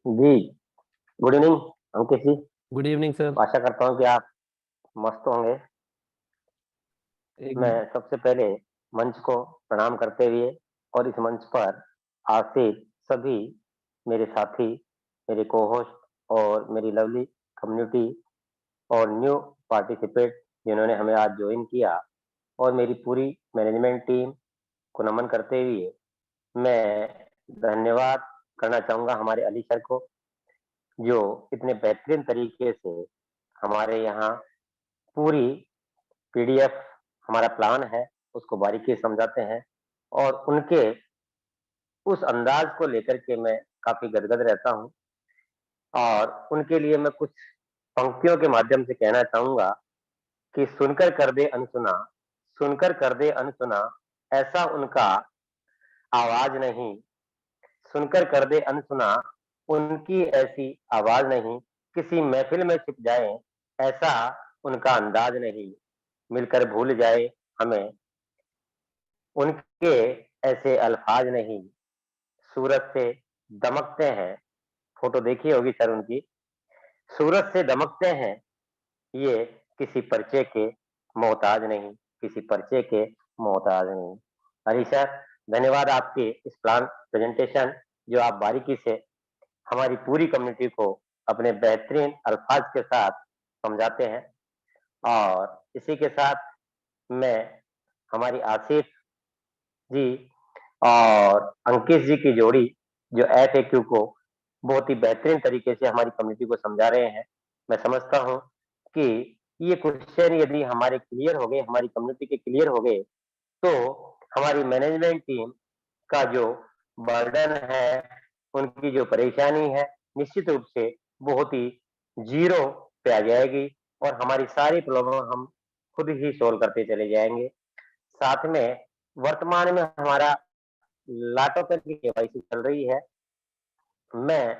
जी, good evening Ankit ji. Good evening, sir. आशा करता हूँ कि आप मस्त होंगे। मैं सबसे पहले मंच को प्रणाम करते हुए और इस मंच पर आसीन सभी मेरे साथी, मेरे को-होस्ट और मेरी लवली कम्युनिटी और न्यू पार्टिसिपेंट जिन्होंने हमें आज ज्वाइन किया और मेरी पूरी मैनेजमेंट टीम को नमन करते हुए मैं धन्यवाद करना चाहूँगा हमारे अली सर को, जो इतने बेहतरीन तरीके से हमारे यहाँ पूरी पीडीएफ हमारा प्लान है उसको बारीकी से समझाते हैं और उनके उस अंदाज को लेकर के मैं काफी गदगद रहता हूँ और उनके लिए मैं कुछ पंक्तियों के माध्यम से कहना चाहूंगा कि सुनकर कर दे अनसुना, सुनकर कर दे अनसुना, ऐसा उनका आवाज नहीं, सुनकर कर दे अनसुना, उनकी ऐसी आवाज नहीं, किसी महफिल में छिप जाए ऐसा उनका अंदाज नहीं, मिलकर भूल जाए हमें उनके ऐसे अल्फाज नहीं, सूरत से दमकते हैं, फोटो देखी होगी सर उनकी, सूरत से दमकते हैं, ये किसी पर्चे के मोहताज नहीं, किसी पर्चे के मोहताज नहीं। हरी सर, धन्यवाद आपके इस प्लान प्रेजेंटेशन जो आप बारीकी से हमारी पूरी कम्युनिटी को अपने बेहतरीन अल्फाज के साथ समझाते हैं और इसी के साथ मैं हमारी आसिफ जी और अंकित जी की जोड़ी जो FAQ को बहुत ही बेहतरीन तरीके से हमारी कम्युनिटी को समझा रहे हैं। मैं समझता हूँ कि ये क्वेश्चन यदि हमारे क्लियर हो गए, हमारी कम्युनिटी के क्लियर हो गए, तो हमारी मैनेजमेंट टीम का जो बर्डन है, उनकी जो परेशानी है, निश्चित रूप से बहुत ही जीरो पे आ जाएगी और हमारी सारी प्रॉब्लम हम खुद ही सोल्व करते चले जाएंगे। साथ में वर्तमान में हमारा लाटोपन की केवाईसी चल रही है। मैं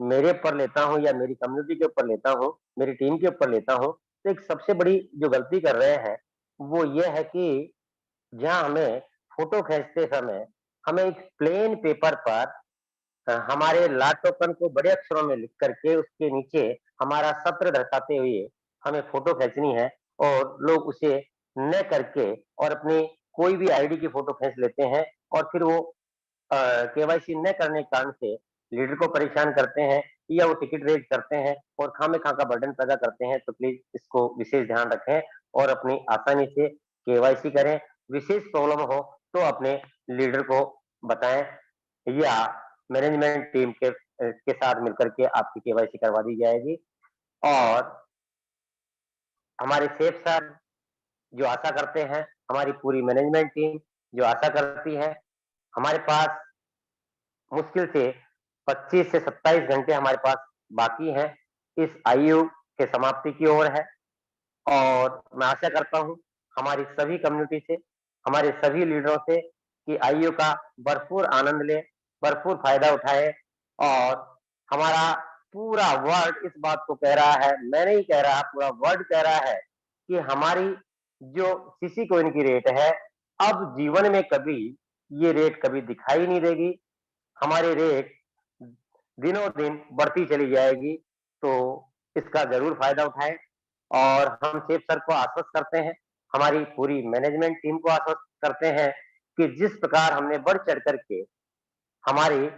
मेरे ऊपर लेता हूँ या मेरी कम्युनिटी के ऊपर लेता हूँ, मेरी टीम के ऊपर लेता हूँ, तो एक सबसे बड़ी जो गलती कर रहे हैं, वो ये है कि जहाँ हमें फोटो खींचते समय हमें एक प्लेन पेपर पर हमारे लाटोपन को बड़े अक्षरों में लिख करके उसके नीचे हमारा सत्र दर्शाते हुए हमें फोटो खींचनी है और लोग उसे न करके और अपनी कोई भी आईडी की फोटो खींच लेते हैं और फिर वो केवाईसी न करने के कारण से लीडर को परेशान करते हैं या वो टिकट रेज करते हैं और खामे-खा का बर्डन पैदा करते हैं। तो प्लीज इसको विशेष ध्यान रखें और अपनी आसानी से केवाईसी करें। विशेष प्रॉब्लम हो तो अपने लीडर को बताएं या मैनेजमेंट टीम के साथ मिलकर के आपकी केवाईसी करवा दी जाएगी। और हमारे सेफ सर जो आशा करते हैं, हमारी पूरी मैनेजमेंट टीम जो आशा करती है, हमारे पास मुश्किल से 25 से 27 घंटे हमारे पास बाकी हैं, इस आयु के समाप्ति की ओर है और मैं आशा करता हूँ हमारी सभी कम्युनिटी से, हमारे सभी लीडरों से कि आयु का भरपूर आनंद लें, भरपूर फायदा उठाएं और हमारा पूरा वर्ल्ड इस बात को कह रहा है, मैं नहीं कह रहा, पूरा वर्ल्ड कह रहा है कि हमारी जो सीसी कॉइन की रेट है, अब जीवन में कभी ये रेट कभी दिखाई नहीं देगी। हमारी रेट दिनों दिन बढ़ती चली जाएगी, तो इसका जरूर फायदा उठाएं और हम सेफ सर को आश्वस्त करते हैं, हमारी पूरी मैनेजमेंट टीम को आश्वस्त करते हैं कि जिस प्रकार हमने बढ़ चढ़ करके हमारी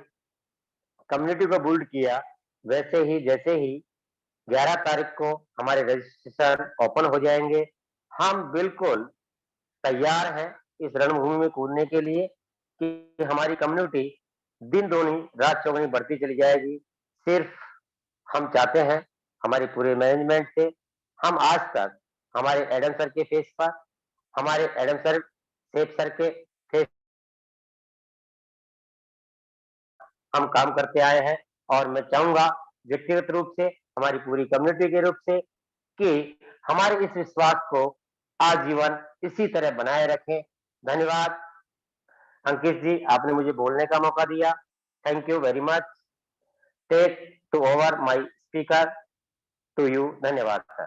कम्युनिटी को बिल्ड किया, वैसे ही जैसे ही 11 तारीख को हमारे रजिस्ट्रेशन ओपन हो जाएंगे, हम बिल्कुल तैयार हैं इस रणभूमि में कूदने के लिए कि हमारी कम्युनिटी दिन दूनी रात चौगुनी बढ़ती चली जाएगी। सिर्फ हम चाहते हैं हमारी पूरे मैनेजमेंट से, हम आज तक हमारे एडम सर के फेस पर, हमारे एडम सर सेफ सर के फेस हम काम करते आए हैं और मैं चाहूंगा व्यक्तिगत रूप से, हमारी पूरी कम्युनिटी के रूप से कि हमारे इस विश्वास को आजीवन इसी तरह बनाए रखें। धन्यवाद अंकित जी, आपने मुझे बोलने का मौका दिया। Thank you very much. Take to over my speaker to you. धन्यवाद सर।